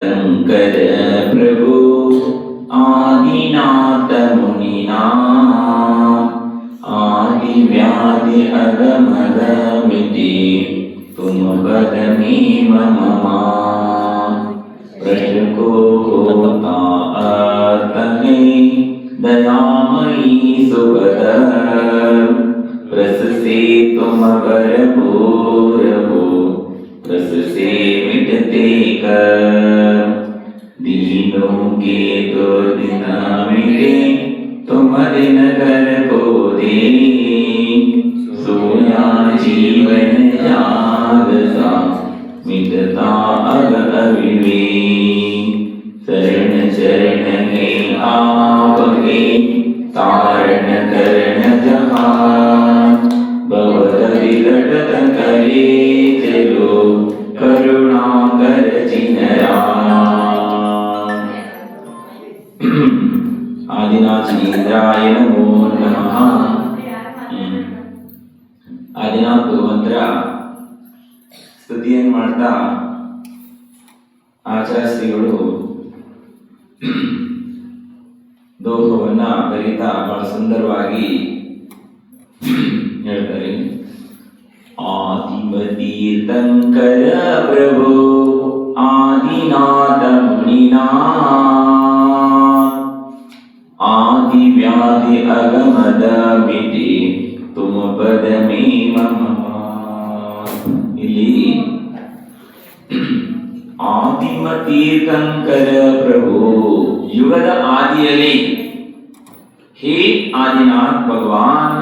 शंकर प्रभु आदिनाथ मुनिनाथ आदि व्याधि अगमद मिति तुम बदमी मम प्रभु को होता अर्तने दयामयी सुगत रस से तुम भरपूर हो रस से मिटते कर दीनों के दुर्दिन मिटे तुम दिन कर को दे सोया जीवन जागता मिटता अग अविवे शरण शरण में आपके तारण करण जहान भवत विकटत करे चलो करुणा कर चिन्हरा आदिनाथ इंद्राय नमो नमः ಆದಿನಾಥ ಭಗವಂತರ ಸ್ತುತಿಯನ್ನು ಮಾಡ್ತಾ ಆಚಾರ್ಯ ಶ್ರೀಗಳು ದೋಹವನ್ನ ಬರೀತಾ ಬಹಳ ಸುಂದರವಾಗಿ ಹೇಳ್ತಾರೆ. ಆದಿಮತೀರ್ಥಂಕರ ಪ್ರಭು ಆದಿನಾಥ ಮುನಿನಾಥ ಆದಿ ವ್ಯಾಧಿ ಅಗಮದ ಮಿತಿ ತುಮ ಪದ ಮೇ ಮಮ. ಇಲ್ಲಿ ಆದಿಮ ತೀರ್ಥಂಕರ ಪ್ರಭು ಯುಗದ ಆದಿಯಲ್ಲಿ ಹೇ ಆದಿನಾಥ್ ಭಗವಾನ್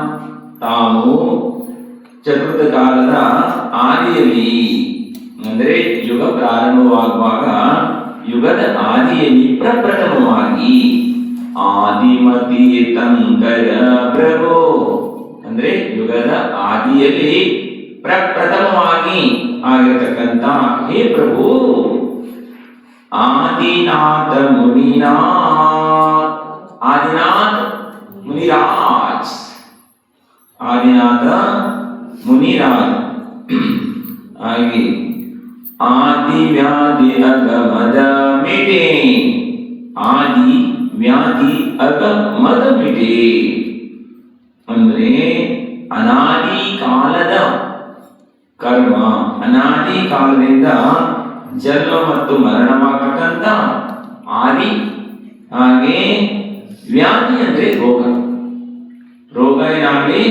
ತಾವು ಚತುರ್ಥ ಕಾಲದ ಆದಿಯಲ್ಲಿ ಅಂದರೆ ಯುಗ ಪ್ರಾರಂಭವಾಗುವಾಗ ಯುಗದ ಆದಿಯಲ್ಲಿ ಪ್ರಪ್ರಥಮವಾಗಿ ಆದಿಮ ತೀರ್ಥಂಕರ ಪ್ರಭು ಅಂದ್ರೆ ಯುಗದ ಆದಿಯಲ್ಲಿ ಪ್ರಪ್ರಥಮವಾಗಿ ಆಗಿರತಕ್ಕಂತ ಹೇ ಪ್ರಭು ಆದಿನಾಥ ಮುನಿನಾಥ್ ಆದಿನಾಥ್ ಮುನಿರಾಜ್ ಆದಿನಾಥ ಮುನಿರಾಜ್ ಹಾಗೆ ಆದಿ ವ್ಯಾಧಿ ಅಗಮದ ಮಿಟೆ ಆದಿ ವ್ಯಾಧಿ ಅಗಮದ ಮಿಟೆ ಅಂದ್ರೆ ಅನಾದಿ ಕಾಲದ ಕರ್ಮ ಅನಾದಿ ಕಾಲದಿಂದ ಜನ್ಮ ಮತ್ತು ಮರಣವಾಗತಕ್ಕಂತ ಆದಿ ಹಾಗೆ ವ್ಯಾಧಿ ಅಂದ್ರೆ ರೋಗ ರೋಗ ಏನಾಗಲಿ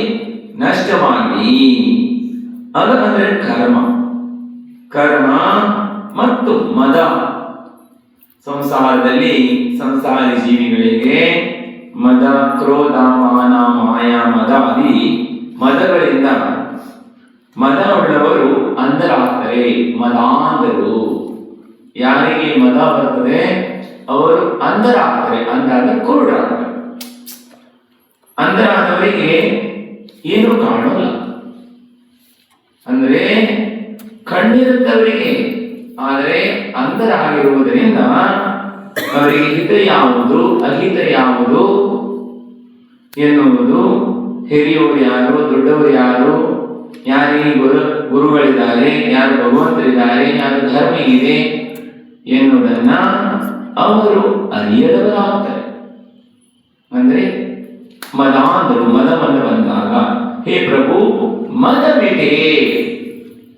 ನಷ್ಟವಾಗಿ ಅಗ ಅಂದ್ರೆ ಕರ್ಮ ಕರ್ಮ ಮತ್ತು ಮದ ಸಂಸಾರದಲ್ಲಿ ಸಂಸಾರಿ ಜೀವಿಗಳಿಗೆ ಮದ ಕ್ರೋಧ ಮಾನ ಮಾಯ ಮದಾದಿ ಮದಗಳಿಂದ ಮದ ಉಳ್ಳವರು ಅಂಧರಾಗ್ತಾರೆ ಮದಾಂಧರು. ಯಾರಿಗೆ ಮದ ಬರ್ತದೆ ಅವರು ಅಂಧರಾಗ್ತಾರೆ, ಅಂಧಾದ ಕುರುಡರಾಗ್ತಾರೆ. ಅಂಧರಾದವರಿಗೆ ಏನು ಕಾಣೋಲ್ಲ ಅಂದ್ರೆ ಕಣ್ಣಿರುತ್ತವರಿಗೆ, ಆದರೆ ಅಂಧರಾಗಿರುವುದರಿಂದ ಅವರಿಗೆ ಹಿತ ಯಾವುದು ಅಹಿತ ಯಾವುದು ಎನ್ನುವುದು, ಹಿರಿಯವರು ಯಾರು ದೊಡ್ಡವರು ಯಾರು, ಯಾರಿಗೆ ಗುರುಗಳಿದ್ದಾರೆ, ಯಾರು ಭಗವಂತರಿದ್ದಾರೆ, ಯಾರು ಧರ್ಮ ಇದೆ ಎನ್ನುವುದನ್ನ ಅವರು ಅರಿಯದವರಾಗ್ತಾರೆ. ಅಂದ್ರೆ ಮದಾಂಧರು ಮದವನ್ನು ಬಂದಾಗ ಹೇ ಪ್ರಭು ಮದ ಬಿಟೆ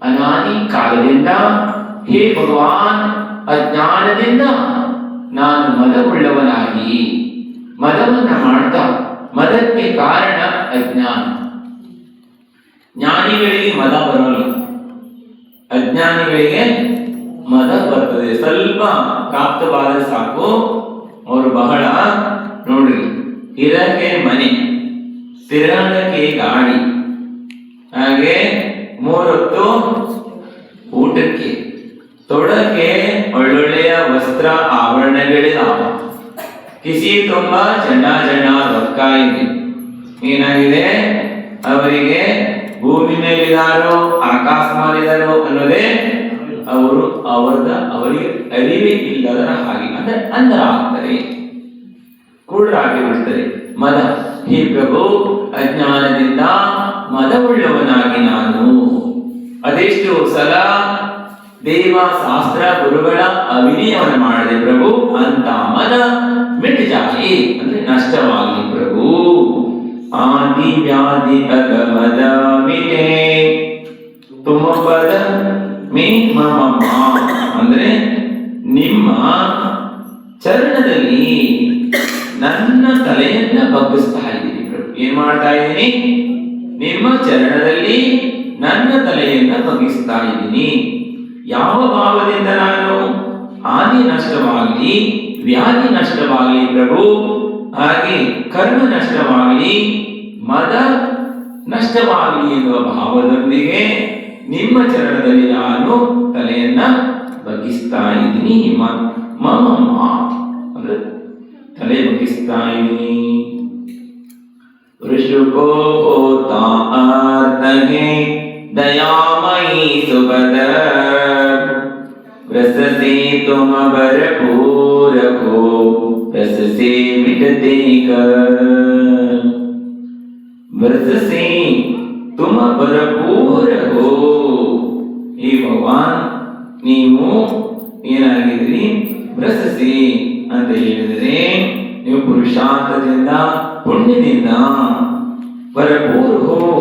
ಅನಾದಿ ಕಾಲದಿಂದ ಹೇ ಭಗವಾನ್ ಅಜ್ಞಾನದಿಂದ ನಾನು ಮದವುಳ್ಳವನಾಗಿ ಮದವನ್ನ ಮಾಡ್ತಾ ಮದಕ್ಕೆ ಕಾರಣ ಅಜ್ಞಾನ. ಜ್ಞಾನಿಗಳಿಗೆ ಮದ ಬರೋಲ್ಲ, ಅಜ್ಞಾನಿಗಳಿಗೆ ಮದ ಬರ್ತದೆ. ಸ್ವಲ್ಪ ಪ್ರಾಪ್ತವಾದ ಸಾಕು ಅವರು ಬಹಳ ನೋಡ್ರಿ, ಇರಕ್ಕೆ ಮನೆ, ತಿರುಗಾಡಕ್ಕೆ ಗಾಡಿ, ಹಾಗೆ ಮೂರೊತ್ತು ಊಟಕ್ಕೆ, ತೊಡಕ್ಕೆ ಒಳ್ಳೊಳ್ಳೆಯ ವಸ್ತ್ರ ಆಭರಣಗಳಿದಾವ, ಕಿಸಿ ತುಂಬಾ ಜನ ರೊಕ್ಕ ಇದೆ. ಏನಾಗಿದೆ ಅವರಿಗೆ ಭೂಮಿ ಮೇಲಿದಾರೋ ಆಕಾಶ ಮಾಲಿದಾರೋ ಅನ್ನೋದೇ ಅವರಿಗೆ ಅರಿವೇ ಇಲ್ಲದರ ಹಾಗೆ, ಅಂದ್ರೆ ಅಂಧರ ಆಗ್ತಾರೆ, ಕುರುಡರಾಗಿ ಬಿಡ್ತಾರೆ. ಮದ ಹೇ ಪ್ರಭು ಅಜ್ಞಾನದಿಂದ ಮದವುಳ್ಳವನಾಗಿ ನಾನು ಅದೆಷ್ಟು ಸಲ ದೇವ ಶಾಸ್ತ್ರ ಗುರುಗಳ ಅವಿನಯವನ್ನು ಮಾಡದೆ ಪ್ರಭು ಅಂತ ಮದ ಮಿಟ್ ಜಾಯಿ ಅಂದ್ರೆ ನಷ್ಟವಾಗಲಿ ಪ್ರಭು. ಆದಿ ವ್ಯಾಧಿ ಅಗಮದ ಮಿಟೆ ತುಮ ಪದ ಮೇ ಮಮ ಅಂದ್ರೆ ನಿಮ್ಮ ಚರಣದಲ್ಲಿ ನನ್ನ ತಲೆಯನ್ನ ಬಗ್ಗಿಸ್ತಾ ಇದ್ದೀನಿ ಪ್ರಭು. ಏನ್ ಮಾಡ್ತಾ ಇದ್ದೀನಿ? ನಿಮ್ಮ ಚರಣದಲ್ಲಿ ನನ್ನ ತಲೆಯನ್ನ ಬಗ್ಗಿಸ್ತಾ ಇದ್ದೀನಿ. ಯಾವ ಭಾವದಿಂದ ನಾನು ಆದಿ ನಷ್ಟವಾಗಲಿ, ವ್ಯಾಧಿ ನಷ್ಟವಾಗಲಿ ಪ್ರಭು, ಹಾಗೆ ಕರ್ಮ ನಷ್ಟವಾಗಲಿ, ಮದ ನಷ್ಟವಾಗಲಿ ಎನ್ನುವ ಭಾವದೊಂದಿಗೆ ನಿಮ್ಮ ಚರಣದಲ್ಲಿ ನಾನು ತಲೆಯನ್ನ ಬಗ್ಗಿಸ್ತಾ ಇದ್ದೀನಿ. ಮಮ್ಮ ಅಂದ್ರೆ ತಲೆ ಬಗ್ಗಿಸ್ತಾ ಇದ್ದೀನಿ. ಋಷುಕೋ ತಾರ್ತಗೆ ದಯಾಮಯಿ ಸುಭದ रस से तुम भरपूर हो, रस से मिटते कर, रस से तुम भरपूर हो. हे भगवान, ನೀವು ಏನಾಗಿದ್ರಿ? ರಸಸಿ ಅಂತ ಹೇಳಿದ್ರೆ ನೀವು ಪುರುಷಾರ್ಥದಿಂದ, ಪುಣ್ಯದಿಂದ ಭರಪೂರ್ ಹೋ.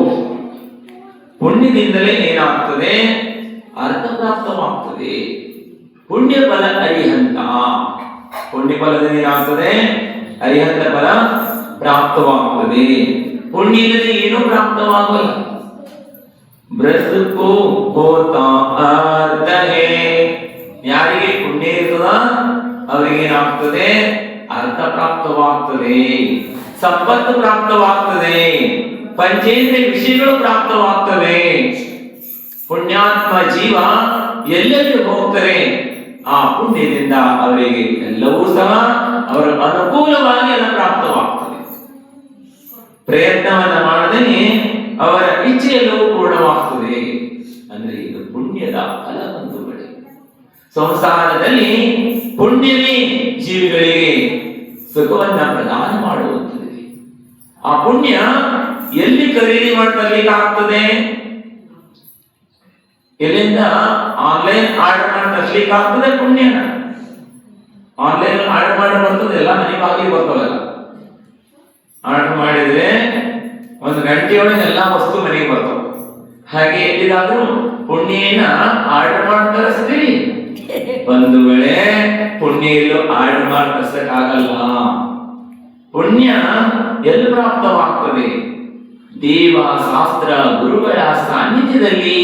ಪುಣ್ಯದಿಂದಲೇ ಏನಾಗ್ತದೆ? ಅರ್ಥ ಪ್ರಾಪ್ತವಾಗ್ತದೆ. ಪುಣ್ಯ ಫಲ ಅರಿಹಂತ. ಪುಣ್ಯ ಫಲದಿಂದ ಏನಾಗ್ತದೆ? ಅರಿಹಂತ ಫಲ ಪ್ರಾಪ್ತವಾಗ್ತದೆ. ಪುಣ್ಯ ಇಲ್ಲದೆ ಏನೂ ಪ್ರಾಪ್ತವಾಗಲ್ಲ. ಬ್ರಸ್ಕೋ ಹೋತಾ ಅರ್ಥ ಹೇ. ಯಾರಿಗೆ ಪುಣ್ಯ ಇರ್ತದ ಅವರಿಗೆ ಏನಾಗ್ತದೆ? ಅರ್ಥ ಪ್ರಾಪ್ತವಾಗ್ತದೆ, ಸಂಪತ್ತು ಪ್ರಾಪ್ತವಾಗ್ತದೆ, ಪಂಚೇಂದ್ರಿಯ ವಿಷಯಗಳು ಪ್ರಾಪ್ತವಾಗ್ತವೆ. ಪುಣ್ಯಾತ್ಮ ಜೀವ ಎಲ್ಲೆಲ್ಲಿ ಹೋಗ್ತಾರೆ ಆ ಪುಣ್ಯದಿಂದ ಅವರಿಗೆ ಎಲ್ಲವೂ ಸಹ ಅವರ ಅನುಕೂಲವಾಗಿ ಎಲ್ಲ ಪ್ರಾಪ್ತವಾಗ್ತದೆ. ಪ್ರಯತ್ನವನ್ನ ಮಾಡದೇ ಅವರ ಇಚ್ಛೆಯೆಲ್ಲವೂ ಪೂರ್ಣವಾಗ್ತದೆ. ಅಂದ್ರೆ ಇದು ಪುಣ್ಯದ ಫಲ. ಬಂಧುಗಳೇ, ಸಂಸಾರದಲ್ಲಿ ಪುಣ್ಯವೇ ಜೀವಿಗಳಿಗೆ ಸುಖವನ್ನ ಪ್ರದಾನ ಮಾಡುವಂಥದ್ದು. ಆ ಪುಣ್ಯ ಎಲ್ಲಿ ಖರೀದಿ ಮಾಡ್ತಲಿಕ್ಕಾಗ್ತದೆ? ಎಲ್ಲಿಂದ? ಆನ್ಲೈನ್ ಆರ್ಡರ್ ಮಾಡಿ ತರ್ಲಿಕ್ಕೆ ಆಗ್ತದೆ ಪುಣ್ಯನ. ಆನ್ಲೈನ್ ಆರ್ಡರ್ ಮಾಡಿ ಬರ್ತದೆ, ಎಲ್ಲ ಮನೆ ಬಾಗಿಲಿಗೆ ಬರ್ತವಲ್ಲ. ಆರ್ಡರ್ ಮಾಡಿದ್ರೆ ಒಂದು ಗಂಟೆಯೊಳಗೆ ಎಲ್ಲ ವಸ್ತು ಮನೆಗೆ ಬರ್ತಾವ. ಹಾಗೆ ಎಲ್ಲಿದಾದ್ರೂ ಪುಣ್ಯನ ಆರ್ಡರ್ ಮಾಡಿ ತರಿಸ್ತೀವಿ. ಒಂದು ವೇಳೆ ಪುಣ್ಯ ಎಲ್ಲೂ ಆರ್ಡರ್ ಮಾಡಿ ತರ್ಸಕ್ಕಾಗಲ್ಲ. ಪುಣ್ಯ ಎಲ್ಲಿ ಪ್ರಾಪ್ತವಾಗ್ತದೆ? ದೇವ ಶಾಸ್ತ್ರ ಗುರುಗಳ ಸಾನ್ನಿಧ್ಯದಲ್ಲಿ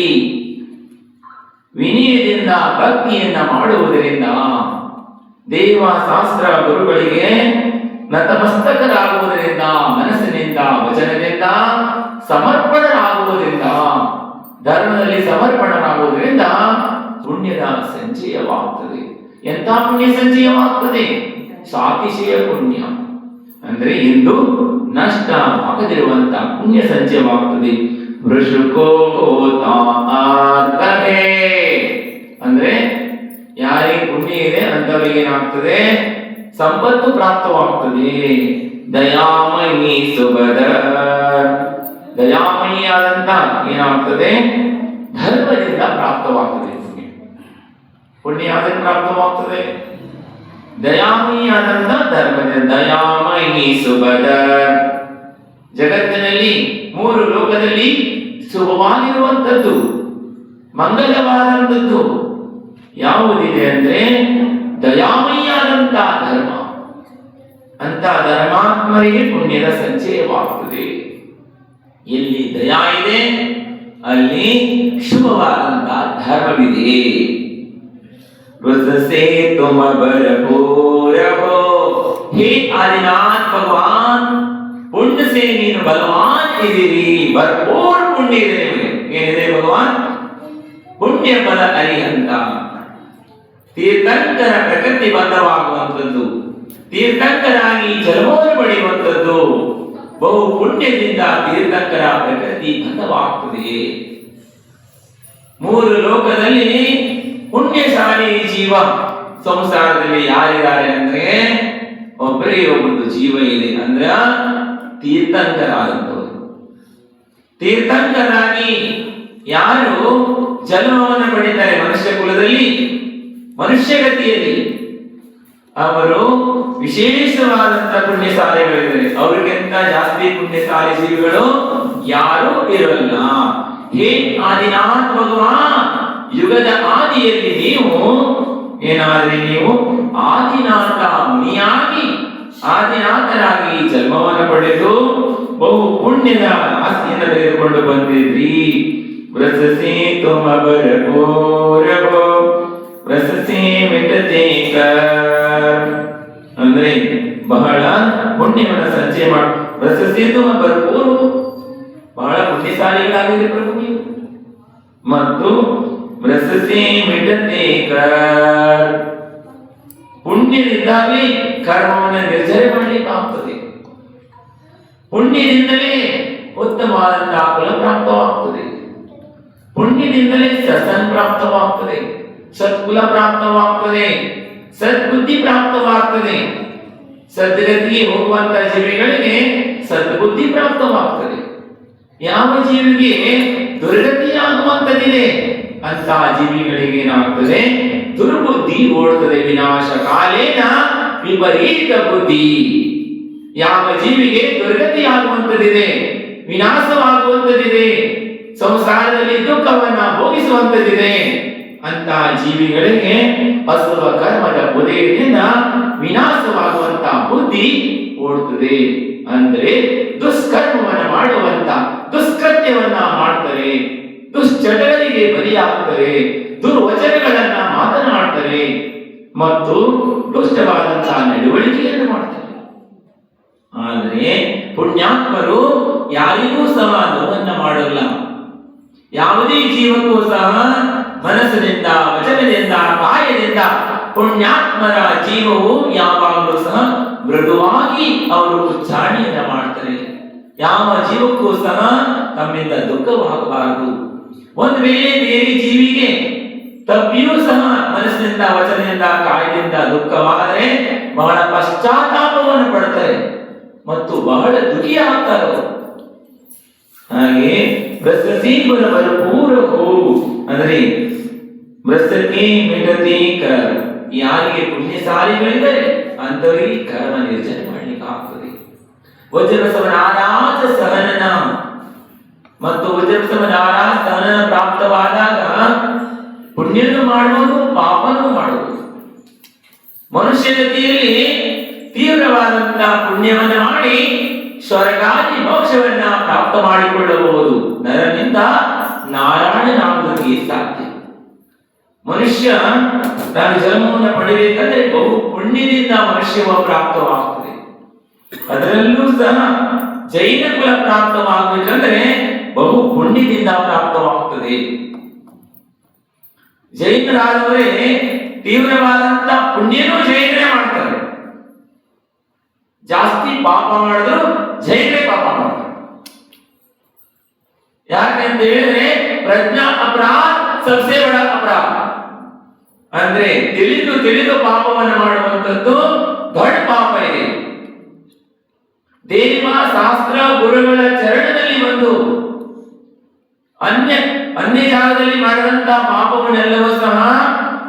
ವಿನಯದಿಂದ ಭಕ್ತಿಯನ್ನ ಮಾಡುವುದರಿಂದ, ದೇವ ಶಾಸ್ತ್ರ ಗುರುಗಳಿಗೆ ನತಮಸ್ತಕರಾಗುವುದರಿಂದ, ಮನಸ್ಸಿನಿಂದ ವಚನದಿಂದ ಸಮರ್ಪಣರಾಗುವುದರಿಂದ, ಧರ್ಮದಲ್ಲಿ ಸಮರ್ಪಣರಾಗುವುದರಿಂದ ಪುಣ್ಯದ ಸಂಚಯವಾಗ್ತದೆ. ಎಂಥ ಪುಣ್ಯ ಸಂಚಯವಾಗ್ತದೆ? ಸಾತಿಶಯ ಪುಣ್ಯ ಅಂದ್ರೆ ಇಂದು ನಷ್ಟ ಆಗದಿರುವಂತ ಪುಣ್ಯ ಸಂಚಯವಾಗ್ತದೆ. ಅಂದ್ರೆ ಯಾರಿಗೆ ಪುಣ್ಯ ಇದೆ ಅಂತವರಿಗೆ ಏನಾಗ್ತದೆ? ಸಂಪತ್ತು ಪ್ರಾಪ್ತವಾಗ್ತದೆ. ದಯಾಮಯಿ ಸುಭದ. ದಯಾಮಯಿ ಆದಂತ ಏನಾಗ್ತದೆ? ಧರ್ಮದಿಂದ ಪ್ರಾಪ್ತವಾಗ್ತದೆ. ಪುಣ್ಯ ಆದ್ರೆ ಪ್ರಾಪ್ತವಾಗ್ತದೆ. ದಯಾಮಯಿ ಆದಂತ ಧರ್ಮದಿಂದ. ದಯಾಮಯಿ ಸುಭದ. ಜಗತ್ತಿನಲ್ಲಿ ಮೂರು ಲೋಕದಲ್ಲಿ ಶುಭವಾಗಿರುವಂಥದ್ದು, ಮಂಗಲವಾದಂಥದ್ದು ಯಾವುದಿದೆ ಅಂದ್ರೆ ದಯಾಮಯಿಯಾದಂತ ಧರ್ಮ. ಅಂತ ಧರ್ಮಾತ್ಮರಿಗೆ ಪುಣ್ಯದ ಸಂಚಯವಾಗ್ತದೆ. ಎಲ್ಲಿ ದಯಾ ಇದೆ ಅಲ್ಲಿ ಶುಭವಾದಂತ ಧರ್ಮವಿದೆ. से तुम भरपूर हो, हे आदिनाथ भगवान, पुण्य से ನೀನು ಬಲವಾನ್ ಇದ್ದೀರಿ. ಭರ್ಪೂರ್ ಪುಣ್ಯ ಇದೆ ನಿಮಗೆ. ಏನಿದೆ ಭಗವಾನ್? ಪುಣ್ಯ ಫಲ ಅರಿಹಂತ. ತೀರ್ಥಂಕರ ಪ್ರಕೃತಿ ಬದ್ಧವಾಗುವಂಥದ್ದು, ತೀರ್ಥಂಕರಾಗಿ ಜಲಮೋರು ಪಡೆಯುವಂಥದ್ದು. ಬಹು ಪುಣ್ಯದಿಂದ ತೀರ್ಥಂಕರ ಪ್ರಕೃತಿ ಬದ್ಧವಾಗ್ತದೆ. ಮೂರು ಲೋಕದಲ್ಲಿ ಪುಣ್ಯಶಾಲಿ ಜೀವ ಸಂಸಾರದಲ್ಲಿ ಯಾರಿದ್ದಾರೆ ಅಂದ್ರೆ ಒಬ್ಬರೇ ಒಬ್ಬರು ಜೀವ ಇದೆ. ಅಂದ್ರ ತೀರ್ಥಂಕರಾದಂಥವರು. ತೀರ್ಥಂಕರಾಗಿ ಯಾರು ಜನ್ಮವನ್ನು ಪಡಿತಾರೆ ಮನುಷ್ಯ ಕುಲದಲ್ಲಿ, ಮನುಷ್ಯಗತಿಯಲ್ಲಿ. ಅವರು ವಿಶೇಷವಾದಂತಹ ಪುಣ್ಯಶಾಲಿಗಳಿದ್ದಾರೆ. ಅವರಿಗಿಂತ ಜಾಸ್ತಿ ಪುಣ್ಯಶಾಲಿ ಜೀವಿಗಳು ಯಾರೂ ಇರಲ್ಲ. ಹೇ ಆದಿನಾಥ್ ಭಗವಾನ್, ಯುಗದ ಆದಿಯಲ್ಲಿ ನೀವು ಏನಾದ್ರೆ ನೀವು ಆದಿನಾಥ ಮುನಿಯಾಗಿ, ಆದಿನಾಥರಾಗಿ ಜನ್ಮವನ್ನು ಪಡೆದು ಬಹು ಪುಣ್ಯದ ಆಸ್ತಿಯನ್ನು ತೆಗೆದುಕೊಂಡು ಬಂದಿದ್ರಿ. ವ್ರಸಸೆ ತುಮ ಬರಪೋರವೋ ವ್ರಸಸೆ ಮಿಟತೆ ಕರ್, ಅಂದ್ರೆ ಬಹಳ ಪುಣ್ಯವನ್ನು ಸಂಚಯ ಮಾಡ. ವ್ರಸಸೆ ತುಮ ಬರಪೋರು, ಬಹಳ ಪುಣ್ಯಶಾಲಿಗಳಾಗಿದೆ ಪ್ರಭು ನೀವು. ಮತ್ತು ವ್ರಸಸೆ ಮಿಟತೆ ಕರ್, ಪುಣ್ಯದಿಂದಾಗಲೇ ಕರ್ಮವನ್ನು ನಿರ್ಜರ ಮಾಡಲಿಕ್ಕೆ ಆಗ್ತದೆ. ಪುಣ್ಯದಿಂದಲೇ ಉತ್ತಮವಾದಂತಹ ಫಲ ಪ್ರಾಪ್ತವಾಗ್ತದೆ. ಪುಣ್ಯದಿಂದಲೇ ಸತ್ಸನ್ ಪ್ರಾಪ್ತವಾಗ್ತದೆ, ಸತ್ಕುಲ ಪ್ರಾಪ್ತವಾಗ್ತದೆ, ಸದ್ಬುದ್ಧಿ ಪ್ರಾಪ್ತವಾಗ್ತದೆ. ಸದ್ಗತಿಗೆ ಹೋಗುವಂತಹ ಜೀವಿಗಳಿಗೆ ಸದ್ಬುದ್ಧಿ ಪ್ರಾಪ್ತವಾಗ್ತದೆ. ಯಾವ ಜೀವಿಗೆ ದುರ್ಗತಿಯಾಗುವಂತದಿದೆ ಅಂತಹ ಜೀವಿಗಳಿಗೆ ಏನಾಗ್ತದೆ? ದುರ್ಬುದ್ಧಿ ಓಡ್ತದೆ. ವಿನಾಶ ಕಾಲೇನ ವಿಪರೀತ ಬುದ್ಧಿ. ಯಾವ ಜೀವಿಗೆ ದುರ್ಗತಿಯಾಗುವಂತದಿದೆ, ವಿನಾಶವಾಗುವಂತದಿದೆ, ಸಂಸಾರದಲ್ಲಿ ದುಃಖವನ್ನ ಭೋಗಿಸುವಂತದಿದೆ, ಅಂತಹ ಜೀವಿಗಳಿಗೆ ಅಸುರ ಕರ್ಮದ ಉದಯದಿಂದ ವಿನಾಶವಾಗುವಂತಹ ಬುದ್ಧಿ ಓಡುತ್ತದೆ. ಅಂದ್ರೆ ದುಷ್ಕರ್ಮವನ್ನ ಮಾಡುವಂತ, ದುಷ್ಕೃತ್ಯವನ್ನ ಮಾಡ್ತಾರೆ, ದುಶ್ಚಟಗಳಿಗೆ ಬಲಿಯಾಗ್ತಾರೆ, ದುರ್ವಚನಗಳನ್ನ ಮಾತನಾಡ್ತಾರೆ ಮತ್ತು ದುಷ್ಟವಾದಂತಹ ನಡವಳಿಕೆಯನ್ನು ಮಾಡ್ತಾರೆ. ಆದರೆ ಪುಣ್ಯಾತ್ಮರು ಯಾರಿಗೂ ಸಹ ನೋವನ್ನ ಮಾಡಲ್ಲ. ಯಾವುದೇ ಜೀವಕ್ಕೂ ಸಹ ಮನಸ್ಸಿನಿಂದ, ವಚನದಿಂದ, ಕಾಯದಿಂದ ಪುಣ್ಯಾತ್ಮರ ಜೀವವು ಯಾವಾಗಲೂ ಸಹ ಮೃದುವಾಗಿ ಅವರು ಉಚ್ಚಾರಣೆಯನ್ನ ಮಾಡ್ತಾರೆ. ಯಾವ ಜೀವಕ್ಕೂ ಸಹ ತಮ್ಮಿಂದ ದುಃಖವಾಗಬಾರದು. ಒಂದು ವೇಳೆ ಬೇರೆ ಜೀವಿಗೆ ತಪ್ಪಿಯೂ ಸಹ ಮನಸ್ಸಿನಿಂದ, ವಚನದಿಂದ, ಕಾಯದಿಂದ ದುಃಖವಾದರೆ ಬಹಳ ಪಶ್ಚಾತ್ತಾಪವನ್ನು ಪಡ್ತಾರೆ ಮತ್ತು ಬಹಳ ದುಃಖಿ ಆಗ್ತಾರೆ. ಹಾಗೆ ಭ್ರಷ್ಟೀಪರ ಪೂರ ಹೋಗು ಅಂದ್ರೆ ಭ್ರಷ್ಟಕ್ಕೆ ಮಿಟತಿ ಕರ್, ಯಾರಿಗೆ ಪುಣ್ಯಶಾಲಿಗಳಿದ್ದಾರೆ ಅಂತವರಿಗೆ ಕರ್ಮ ನಿರ್ಜನ ಮಾಡಲಿಕ್ಕೆ ಆಗ್ತದೆ. ವಜ್ರಸವನ ಆರಾಧ ಸಹನನ ಮತ್ತು ವಜ್ರಸವನ ಆರಾಧ ಸಹನನ ಪ್ರಾಪ್ತವಾದಾಗ ಪುಣ್ಯನೂ ಮಾಡುವುದು, ಪಾಪನೂ ಮಾಡುವುದು. ಮನುಷ್ಯ ಗತಿಯಲ್ಲಿ ತೀವ್ರವಾದಂತಹ ಪುಣ್ಯವನ್ನ ಮಾಡಿ ಸ್ವರ್ಗಾದಿ ಮೋಕ್ಷವನ್ನ ಪ್ರಾಪ್ತ ಮಾಡಿಕೊಳ್ಳಬಹುದು. ನರನಿಂದ ನಾರಾಯಣನಾಗುವುದಕ್ಕೆ ಸಾಧ್ಯ. ಮನುಷ್ಯ ತಾನು ಜನ್ಮವನ್ನು ಪಡೆಯಬೇಕಂದ್ರೆ ಬಹು ಪುಣ್ಯದಿಂದ ಮನುಷ್ಯವ ಪ್ರಾಪ್ತವಾಗುತ್ತದೆ. ಅದರಲ್ಲೂ ಸಹ ಜೈನ ಕುಲ ಪ್ರಾಪ್ತವಾಗಬೇಕಂದ್ರೆ ಬಹು ಪುಣ್ಯದಿಂದ ಪ್ರಾಪ್ತವಾಗುತ್ತದೆ. ಜೈನರಾದವರೇ ತೀವ್ರವಾದಂತ ಪುಣ್ಯನೂ ಜೈನರೇ ಮಾಡ್ತಾರೆ. ಜಾಸ್ತಿ ಪಾಪ ಮಾಡಿದ್ರು ಜೈನರೇ ಪಾಪ ಮಾಡ್ತಾರೆ. ಯಾಕೆಂತ ಹೇಳಿದ್ರೆ ಪ್ರಜ್ಞಾ ಅಪರಾಧ ಸಬ್ಸೆ ಬಡ ಅಪರಾಧ. ಅಂದ್ರೆ ತಿಳಿದು ತಿಳಿದು ಪಾಪವನ್ನು ಮಾಡುವಂಥದ್ದು ದೊಡ್ಡ ಪಾಪ ಇದೆ. ದೇವ ಶಾಸ್ತ್ರ ಗುರುಗಳ ಚರಣದಲ್ಲಿ ಬಂದು ಅನ್ಯ ಜಾಗದಲ್ಲಿ ಮಾಡಿದಂತ ಪಾಪವನ್ನೆಲ್ಲವೂ ಸಹ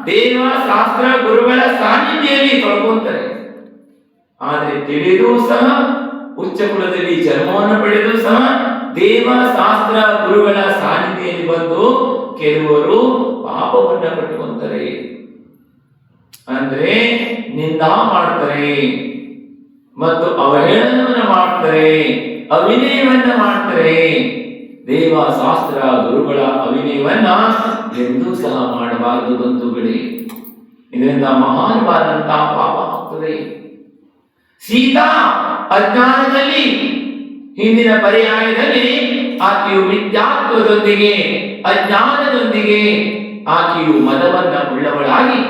ದೇವ ಶಾಸ್ತ್ರ ಗುರುಗಳ ಸಾನ್ನಿಧ್ಯದಲ್ಲಿ ತೊಳ್ಕೊಂತಾರೆ. ಆದರೆ ತಿಳಿದು ಸಹ ಉಚ್ಚ ಕುಲದಲ್ಲಿ ಜನ್ಮವನ್ನು ಪಡೆದು ಸಹ ದೇವ ಶಾಸ್ತ್ರ ಗುರುಗಳ ಸಾನ್ನಿಧ್ಯದಲ್ಲಿ ಬಂದು ಕೆಲವರು ಪಾಪವನ್ನ ಕಟ್ಟುಕೊಂತಾರೆ. ಅಂದ್ರೆ ನಿಂದಾ ಮಾಡ್ತಾರೆ ಮತ್ತು ಅವಹೇಳನವನ್ನ ಮಾಡ್ತಾರೆ, ಅವಿನಯವನ್ನ ಮಾಡ್ತಾರೆ. ದೇವ ಶಾಸ್ತ್ರ ಗುರುಗಳ ಅವಿನಯವನ್ನ ಎಂದೂ ಸಹ ಮಾಡಬಾರದು ಬಂಧುಗಳೇ. ಇದರಿಂದ ಮಹಾನವಾದಂತಹ ಪಾಪ ಆಗ್ತದೆ. ಸೀತಾ ಅಜ್ಞಾನದಲ್ಲಿ, ಹಿಂದಿನ ಪರ್ಯಾಯದಲ್ಲಿ ಆಕೆಯು ಮಿಥ್ಯಾತ್ವದೊಂದಿಗೆ, ಅಜ್ಞಾನದೊಂದಿಗೆ ಆಕೆಯು ಮದವನ್ನ ಉಳ್ಳವಳಾಗಿ,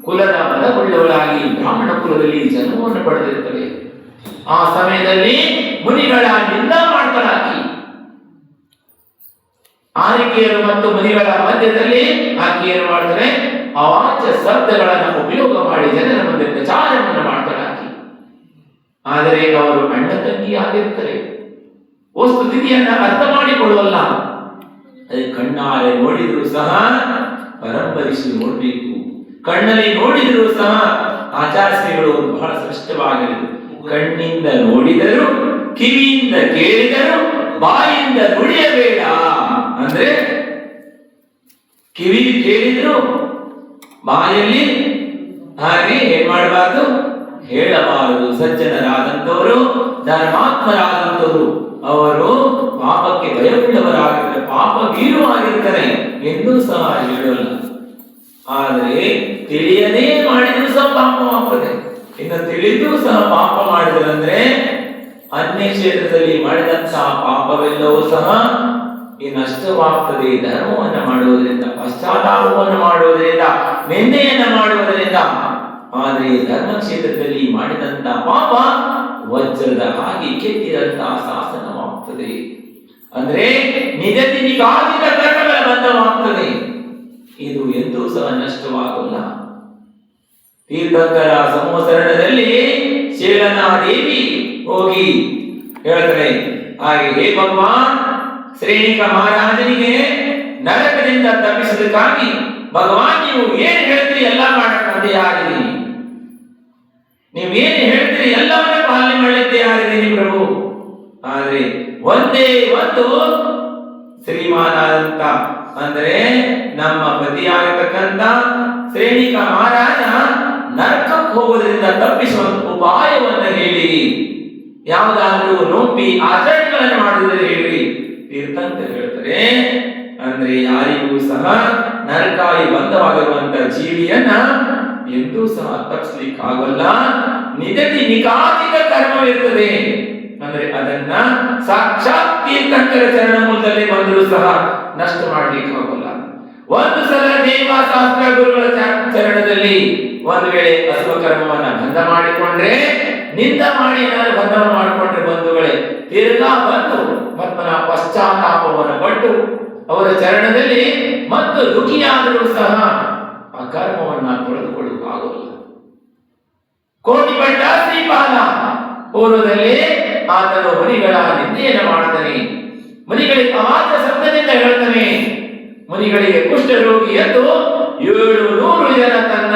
ಕುಲದ ಮದವುಳ್ಳವಳಾಗಿ ಬ್ರಾಹ್ಮಣ ಕುಲದಲ್ಲಿ ಜನ್ಮವನ್ನು ಪಡೆದಿರುತ್ತವೆ. ಆ ಸಮಯದಲ್ಲಿ ಮುನಿಗಳ ನಿಂದ ಮಾಡ್ತಾಳಾಕಿ. ಆರಿಕೆಯರು ಮತ್ತು ಮುನಿಗಳ ಮಧ್ಯದಲ್ಲಿ ಆಕೆಯನ್ನು ಮಾಡ್ತಾರೆ, ಅವಾಚ್ಯ ಶಬ್ದಗಳನ್ನು ಉಪಯೋಗ ಮಾಡಿ ಜನರ ಮುಂದೆ ಪ್ರಚಾರವನ್ನು ಮಾಡ್ತಾಳಾಕಿ. ಆದರೆ ಅವರು ಅಣ್ಣ ತಂಗಿ ಆಗಿರ್ತಾರೆ, ವಸ್ತುಸ್ಥಿತಿಯನ್ನ ಅರ್ಥ ಮಾಡಿಕೊಳ್ಳುವಲ್ಲ. ಅದೇ ಕಣ್ಣಾರೆ ನೋಡಿದ್ರು ಸಹ ಪರಂಪರಿಸಿ ನೋಡ್ಬೇಕು. ಕಣ್ಣಲ್ಲಿ ನೋಡಿದ್ರು ಸಹ ಆಚಾರ್ಯಗಳು ಬಹಳ ಸ್ಪಷ್ಟವಾಗಿರುವುದು, ಕಣ್ಣಿಂದ ನೋಡಿದರು, ಕಿವಿಯಿಂದ ಕೇಳಿದರು, ಬಾಯಿಂದ ನುಡಿಯಬೇಡ. ಅಂದ್ರೆ ಕಿವಿ ಕೇಳಿದ್ರು, ಬಾಯಲ್ಲಿ ಹಾಗೆ ಏನ್ ಮಾಡಬಾರದು, ಹೇಳಬಾರದು. ಸಜ್ಜನರಾದಂಥವರು, ಧರ್ಮಾತ್ಮರಾದಂಥವರು ಅವರು ಪಾಪಕ್ಕೆ ಭಯವುಳ್ಳವರಾಗಿರ್ತಾರೆ, ಪಾಪ ಬೀರುವಾಗಿರ್ತಾರೆ ಎಂದೂ ಸಹ ಹೇಳಲ್ಲ. ಆದರೆ ತಿಳಿಯದೇ ಮಾಡಿದ್ರು ಸಹ ಪಾಪವಾಗ್ತದೆ. ಇನ್ನು ತಿಳಿದು ಸಹ ಪಾಪ ಮಾಡಿದ್ರಂದ್ರೆ ಅನ್ಯ ಕ್ಷೇತ್ರದಲ್ಲಿ ಮಾಡಿದಂತಹ ಪಾಪವೆಲ್ಲವೂ ಸಹ ಈ ನಷ್ಟವಾಗ್ತದೆ. ಧರ್ಮವನ್ನು ಮಾಡುವುದರಿಂದ, ಪಶ್ಚಾತ್ತಾಪವನ್ನು ಮಾಡುವುದರಿಂದ, ನಿಂದೆಯನ್ನು ಮಾಡುವುದರಿಂದ. ಆದರೆ ಧರ್ಮ ಕ್ಷೇತ್ರದಲ್ಲಿ ಮಾಡಿದಂತಹ ಪಾಪ ವಜ್ರದ ಹಾಗೆ ಕೆತ್ತಿದಂತಹ ಶಾಸನವಾಗ್ತದೆ. ಅಂದ್ರೆ ನಿಗದಿ ನಿಗಾದಿತ ಕರ್ಮಗಳ ಬಂಧವಾಗ್ತದೆ. ಇದು ಎಂದೂ ಸಹ ನಷ್ಟವಾಗಲ್ಲ. ತೀರ್ಥಂಕರ ಸಂವತ್ಸರಣದಲ್ಲಿ ಶೇಲನಾದೇವಿ ಹೋಗಿ ಹೇಳ್ತಾರೆ, ಹಾಗೆ ಹೇ ಭಗವಾನ್, ಶ್ರೇಣಿಕ ಮಹಾರಾಜನಿಗೆ ನರಕದಿಂದ ತಪ್ಪಿಸೋದಕ್ಕಾಗಿ ಭಗವಾನ್ ನೀವು ಏನು ಹೇಳ್ತೀರಿ ಎಲ್ಲ ಮಾಡಕ್ಕೆ ಆಗಿದ್ದೀನಿ, ನೀವೇನು ಹೇಳ್ತೀರಿ ಎಲ್ಲವನ್ನ ಪಾಲನೆ ಮಾಡಲಿಕ್ಕೆ ಆಗಿದ್ದೀನಿ ಪ್ರಭು. ಆದ್ರೆ ಒಂದೇ ಒಂದು ಶ್ರೀಮಾನಾದಂತ ಅಂದ್ರೆ ನಮ್ಮ ಪತಿಯಾಗತಕ್ಕಂತ ಶ್ರೇಣಿಕ ಮಹಾರಾಜ ನರಕಕ್ಕೆ ಹೋಗೋದ್ರಿಂದ ತಪ್ಪಿಸುವ ಉಪಾಯವನ್ನು ಹೇಳಿ, ಯಾವುದಾದ್ರೂ ನೋಪಿ ಆಚರಣೆಗಳನ್ನು ಮಾಡಿದರೆ ಹೇಳಿ. ತೀರ್ಥಂಕರು ಹೇಳ್ತಾರೆ, ಅಂದ್ರೆ ಯಾರಿಗೂ ಸಹ ನರಕಾಯಿ ಬಂಧವಾಗಿರುವಂತ ಜೀವಿಯನ್ನ ಎಂದೂ ಸಹ ತಪ್ಪಿಸ್ಲಿಕ್ಕಾಗಲ್ಲ. ನಿಗದಿ ನಿಕಾತಿಕ ಕರ್ಮವಿರ್ತದೆ. ಅಂದ್ರೆ ಅದನ್ನ ಸಾಕ್ಷಾತ್ ತೀರ್ಥಂಕರ ಚರಣ ಮೂಲದಲ್ಲೇ ಬಂದರೂ ಸಹ ನಷ್ಟ ಮಾಡ್ಲಿಕ್ಕಾಗಲ್ಲ. ಒಂದು ಸಲ ದೇವಶಾಸ್ತ್ರ ಗುರುಗಳ ಚರಣದಲ್ಲಿ ಒಂದು ವೇಳೆ ಅಸುವ ಕರ್ಮವನ್ನ ಬಂಧ ಮಾಡಿಕೊಂಡ್ರೆ, ನಿಂದ ಮಾಡಿ ಏನಾದ್ರು ಬಂಧನ ಮಾಡಿಕೊಂಡ್ರೆ ಬಂಧುಗಳೇ, ತಿರ್ಗಾ ಬಂದು ಮತ್ತನ ಪಶ್ಚಾತ್ತಾಪವನ್ನು ಪಟ್ಟು ಅವರ ಚರಣದಲ್ಲಿ ಮತ್ತು ದುಃಖಿಯಾದರೂ ಸಹ ಆ ಕರ್ಮವನ್ನ ತೊಳೆದುಕೊಳ್ಳುವುದಾಗಲ್ಲ. ಕೋಟಿ ಪಟ್ಟ ಶ್ರೀಪಾದ ಪೂರ್ವದಲ್ಲಿ ಆತನು ಮುನಿಗಳ ನಿಂದೆಯನ್ನು ಮಾಡ್ತಾನೆ, ಮುನಿಗಳಿಗೆ ಅವಾಚ ಶಬ್ದದಿಂದ ಹೇಳ್ತಾನೆ. ಮುನಿಗಳಿಗೆ ಕುಷ್ಠರೋಗಿ ಎಂದು 700 ಜನ ತನ್ನ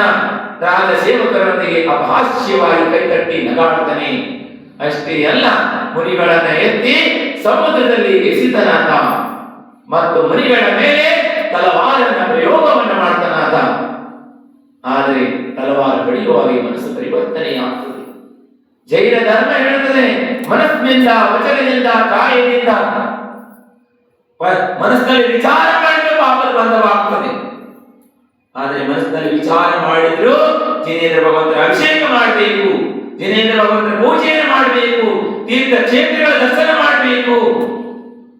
ರಾಜ ಸೇವಕರೊಂದಿಗೆ ಅಪಹಾಸ್ಯವಾಗಿ ಕೈತಟ್ಟಿ ನಗಾಡ್ತಾನೆ. ಅಷ್ಟೇ ಅಲ್ಲ, ಮುನಿಗಳನ್ನ ಎತ್ತಿ ಸಮುದ್ರದಲ್ಲಿ ಎಸೆತನಾದ ಮತ್ತು ಮುನಿಗಳ ಮೇಲೆ ತಲವಾರನ್ನ ಪ್ರಯೋಗವನ್ನು ಮಾಡ್ತಾನಾದ. ಆದರೆ ತಲವಾರು ಬಡಿಯುವಾಗ ಮನಸ್ಸು ಪರಿವರ್ತನೆಯಾಗ್ತದೆ. ಜೈನ ಧರ್ಮ ಹೇಳುತ್ತದೆ, ಮನಸ್ಸಿನಿಂದ, ವಚನದಿಂದ, ಕಾಯದಿಂದ ಮನಸ್ಸಿನಲ್ಲಿ ವಿಚಾರ ಮಾಡಿದ್ರೆ ಪಾಪದ ಬಂಧವಾಗ್ತದೆ. ಆದರೆ ಮನಸ್ಸಿನಲ್ಲಿ ವಿಚಾರ ಮಾಡಿದ್ರು ಜಿನೇಂದ್ರ ಭಗವಂತರ ಅಭಿಷೇಕ ಮಾಡಬೇಕು, ಜಿನೇಂದ್ರ ಭಗವಂತರ ಪೂಜೆಯನ್ನು ಮಾಡಬೇಕು, ತೀರ್ಥ ಕ್ಷೇತ್ರಗಳ ದರ್ಶನ ಮಾಡಬೇಕು,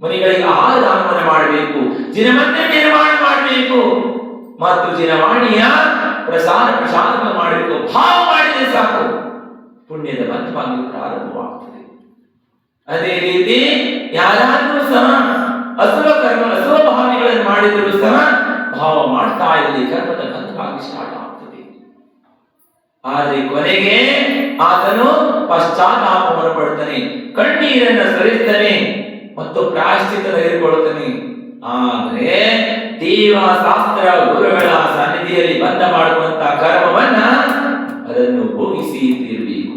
ಮುನಿಗಳಿಗೆ ಆಹಾರ ದಾನವನ್ನು ಮಾಡಬೇಕು, ಜಿನಮಂದಿರ ನಿರ್ಮಾಣ ಮಾಡಬೇಕು ಮತ್ತು ಜಿನವಾಣಿಯ ಪ್ರಸಾದ ಮಾಡಬೇಕು. ಭಾವ ಮಾಡಿದರೆ ಸಾಕು, ಪುಣ್ಯದ ಬಂಧವಾಗಿ ಪ್ರಾರಂಭವಾಗ್ತದೆ. ಅದೇ ರೀತಿ ಯಾರಾದ್ರೂ ಸಹ ಅಸುರ ಭಾವನೆಗಳನ್ನು ಮಾಡಿದರೂ ಸಹ ಭಾವ ಮಾಡ್ತಾ ಇಲ್ಲಿ ಕರ್ಮದ ಬಂಧವಾಗಿ ಸ್ಟಾರ್ಟ್ ಆಗ್ತದೆ. ಆದರೆ ಕೊನೆಗೆ ಆತನು ಪಶ್ಚಾತ್ತಾಪವನ್ನು ಪಡ್ತಾನೆ, ಕಣ್ಣೀರನ್ನು ಸರಿಸ್ತಾನೆ ಮತ್ತು ಪ್ರಾಯಶ್ಚಿತ್ತ ತೆಗೆದುಕೊಳ್ಳುತ್ತಾನೆ. ಆದರೆ ದೇವಶಾಸ್ತ್ರ ಗುರುಗಳ ಸನ್ನಿಧಿಯಲ್ಲಿ ಬಂಧ ಮಾಡುವಂತಹ ಕರ್ಮವನ್ನ ಅದನ್ನು ಭೋಗಿಸಿ ತೀರಬೇಕು.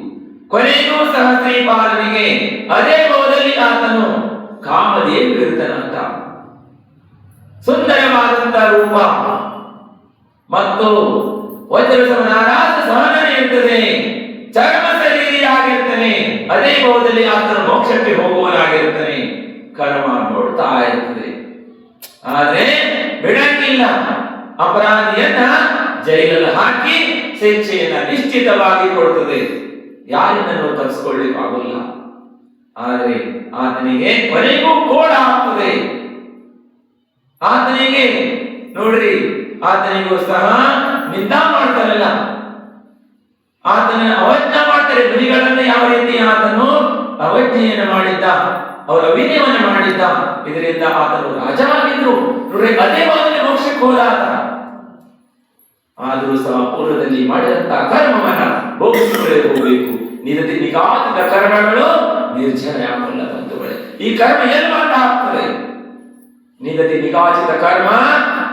ಕೊನೆಗೂ ಸಹ ಶ್ರೀಪಾಲನಿಗೆ ಅದೇ ಗೋದಲ್ಲಿ ಆತನು ಕಾಮದೇವಿ ಇರ್ತಾನಂತ. ಸುಂದರವಾದಂತ ರೂಪ ಮತ್ತು ವಜ್ರ ಸಮನಾರಾದ ಸಹನೆ ಇರ್ತದೆ, ಚರ್ಮ ಶರೀರಿಯಾಗಿರ್ತಾನೆ. ಅದೇ ಗೋದಲ್ಲಿ ಆತನು ಮೋಕ್ಷಕ್ಕೆ ಹೋಗುವನಾಗಿರ್ತಾನೆ. ಕರ್ಮ ನೋಡ್ತಾ ಇರ್ತದೆ, ಆದ್ರೆ ಬಿಡಂಗಿಲ್ಲ. ಅಪರಾಧಿಯನ್ನ ಜೈಲಲ್ಲಿ ಹಾಕಿ ಶಿಕ್ಷೆಯನ್ನ ನಿಶ್ಚಿತವಾಗಿ ಕೊಡುತ್ತದೆ. ಯಾರನ್ನೂ ತಪ್ಪಿಸಿಕೊಳ್ಳಿಕ್ಕಾಗಲ್ಲ. ಆದರೆ ಆತನಿಗೆ ಕೊನೆಗೂ ಕೋಡ ಆಗ್ತದೆ. ಆತನಿಗೆ ನೋಡ್ರಿ, ಆತನಿಗೂ ಸಹ ನಿಂದ ಮಾಡ್ತಾರಲ್ಲ, ಆತನ ಅವಜ್ಞೆ ಮಾಡ್ತಾರೆ. ಮುನಿಗಳನ್ನ ಯಾವ ರೀತಿ ಆತನು ಅವಜ್ಞೆಯನ್ನು ಮಾಡಿದ್ದ, ಅವರ ಅವಿನಯವನ್ನು ಮಾಡಿದ್ದ. ಇದರಿಂದ ಆತನು ರಾಜ ಆಗಿದ್ರು ನೋಡ್ರಿ, ಅದೇ ಮೊದಲೇ ಮೋಕ್ಷಕ್ಕೆ ಹೋದ ಆತ. ಆದರೂ ಸಹ ಪೂರ್ವದಲ್ಲಿ ಮಾಡಿದಂತಹ ಕರ್ಮವನ್ನ ಭೋಗಿಸಿಕೊಳ್ಳೇ ಹೋಗಬೇಕು. ನಿಗಾದಿತ ಕರ್ಮಗಳು ನಿರ್ಜನ ಆಗಲ್ಲ ಬಂಧುಗಳೇ. ಈ ಕರ್ಮ ಎಲ್ಲಿ ಬಂದ ಆಗ್ತದೆ? ನಿಗದಿ ನಿಗಾಚಿತ ಕರ್ಮ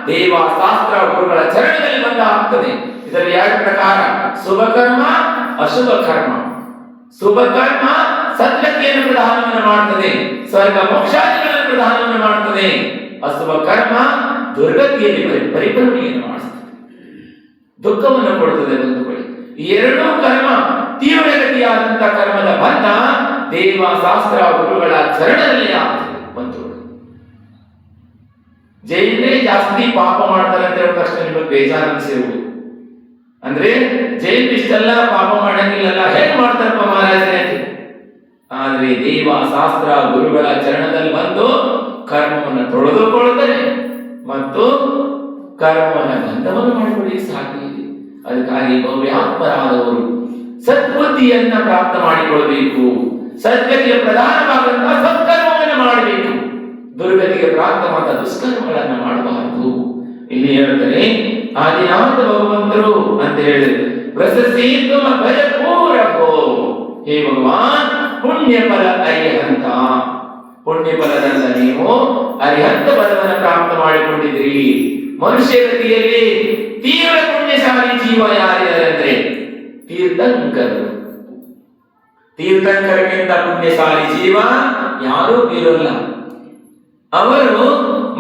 ದೇವ ಶಾಸ್ತ್ರ ಗುರುಗಳ ಚರಣದಲ್ಲಿ ಬಂದ ಆಗ್ತದೆ. ಇದರಲ್ಲಿ ಎರಡು ಪ್ರಕಾರ: ಶುಭ ಕರ್ಮ, ಅಶುಭ ಕರ್ಮ. ಶುಭ ಕರ್ಮ ಸದ್ಗತಿಯನ್ನು ಪ್ರಧಾನವನ್ನು ಮಾಡುತ್ತದೆ, ಸ್ವರ್ಗ ಮೋಕ್ಷಾದಿಗಳನ್ನು ಪ್ರಧಾನವನ್ನು ಮಾಡುತ್ತದೆ. ಅಶುಭ ಕರ್ಮ ದುರ್ಗತಿಯಲ್ಲಿ ಪರಿಪೂರ್ಣೆಯನ್ನು ಮಾಡಿಸುತ್ತದೆ, ದುಃಖವನ್ನು ಕೊಡುತ್ತದೆ. ಬಂಧುಗಳು, ಈ ಎರಡೂ ಕರ್ಮ ತೀವ್ರಗತಿಯಾದಂತ ಕರ್ಮದ ಬಂಧ ದೇವ ಶಾಸ್ತ್ರ ಗುರುಗಳ ಚರಣದಲ್ಲಿ ಆಗ್ತದೆ. ಬಂಧುಗಳು, ಜೈಲೇ ಜಾಸ್ತಿ ಪಾಪ ಮಾಡ್ತಾರೆ ಅಂತ ಹೇಳೋ ತಕ್ಷಣ ನಿಮಗೆ ಬೇಜಾರು ಅನಿಸಿರುವುದು. ಅಂದ್ರೆ ಜೈಲ್ ಇಷ್ಟೆಲ್ಲ ಪಾಪ ಮಾಡಂಗಿಲ್ಲಲ್ಲ, ಹೇಗೆ ಮಾಡ್ತಾರಪ್ಪ ಮಹಾರಾಜರೇ? ಆದ್ರೆ ದೇವ ಶಾಸ್ತ್ರ ಗುರುಗಳ ಚರಣದಲ್ಲಿ ಬಂದು ಕರ್ಮವನ್ನು ತೊಳೆದುಕೊಳ್ಳುತ್ತಾರೆ ಮತ್ತು ಕರ್ಮವನ್ನ ಬಂಧವನ್ನು ಮಾಡಿಕೊಳ್ಳಿ ಸಾಧ್ಯ ಇದೆ. ಅದಕ್ಕಾಗಿ ಭವ್ಯಾತ್ಮರಾದವರು ಸದ್ಬುದ್ಧಿಯನ್ನ ಪ್ರಾಪ್ತ ಮಾಡಿಕೊಳ್ಳಬೇಕು, ಸದ್ಗತಿಯ ಪ್ರಧಾನವಾದಂತಹ ಸತ್ಕರ್ಮವನ್ನು ಮಾಡಬೇಕು, ದುರ್ಗತಿಗೆ ಪ್ರಾಪ್ತವಾದ ದುಷ್ಕರ್ಮಗಳನ್ನ ಮಾಡಬಾರದು. ಇಲ್ಲಿ ಹೇಳ್ತಾರೆ ಆದಿನಾಥ ಭಗವಂತರು ಅಂತ ಹೇಳಿದ್ರು, ಪ್ರಶಸ್ತಿತ್ವ ಭಯಪೂರಕೋ. ಹೇ ಭಗವಾನ್, ಪುಣ್ಯ ಫಲ ಅರಿಹಂತ, ಪುಣ್ಯ ಫಲದಿಂದ ನೀವು ಅರಿಹಂತ ಫಲವನ್ನು ಪ್ರಾಪ್ತ ಮಾಡಿಕೊಂಡಿದ್ರಿ. ಮನುಷ್ಯ ಗತಿಯಲ್ಲಿ ತೀವ್ರ ಪುಣ್ಯಶಾಲಿ ಜೀವ ಯಾರಿದ್ದಾರೆ ಅಂದ್ರೆ ತೀರ್ಥಂಕರು. ತೀರ್ಥಂಕರಕ್ಕಿಂತ ಪುಣ್ಯಶಾಲಿ ಜೀವ ಯಾರೂ ಇರೋಲ್ಲ. ಅವರು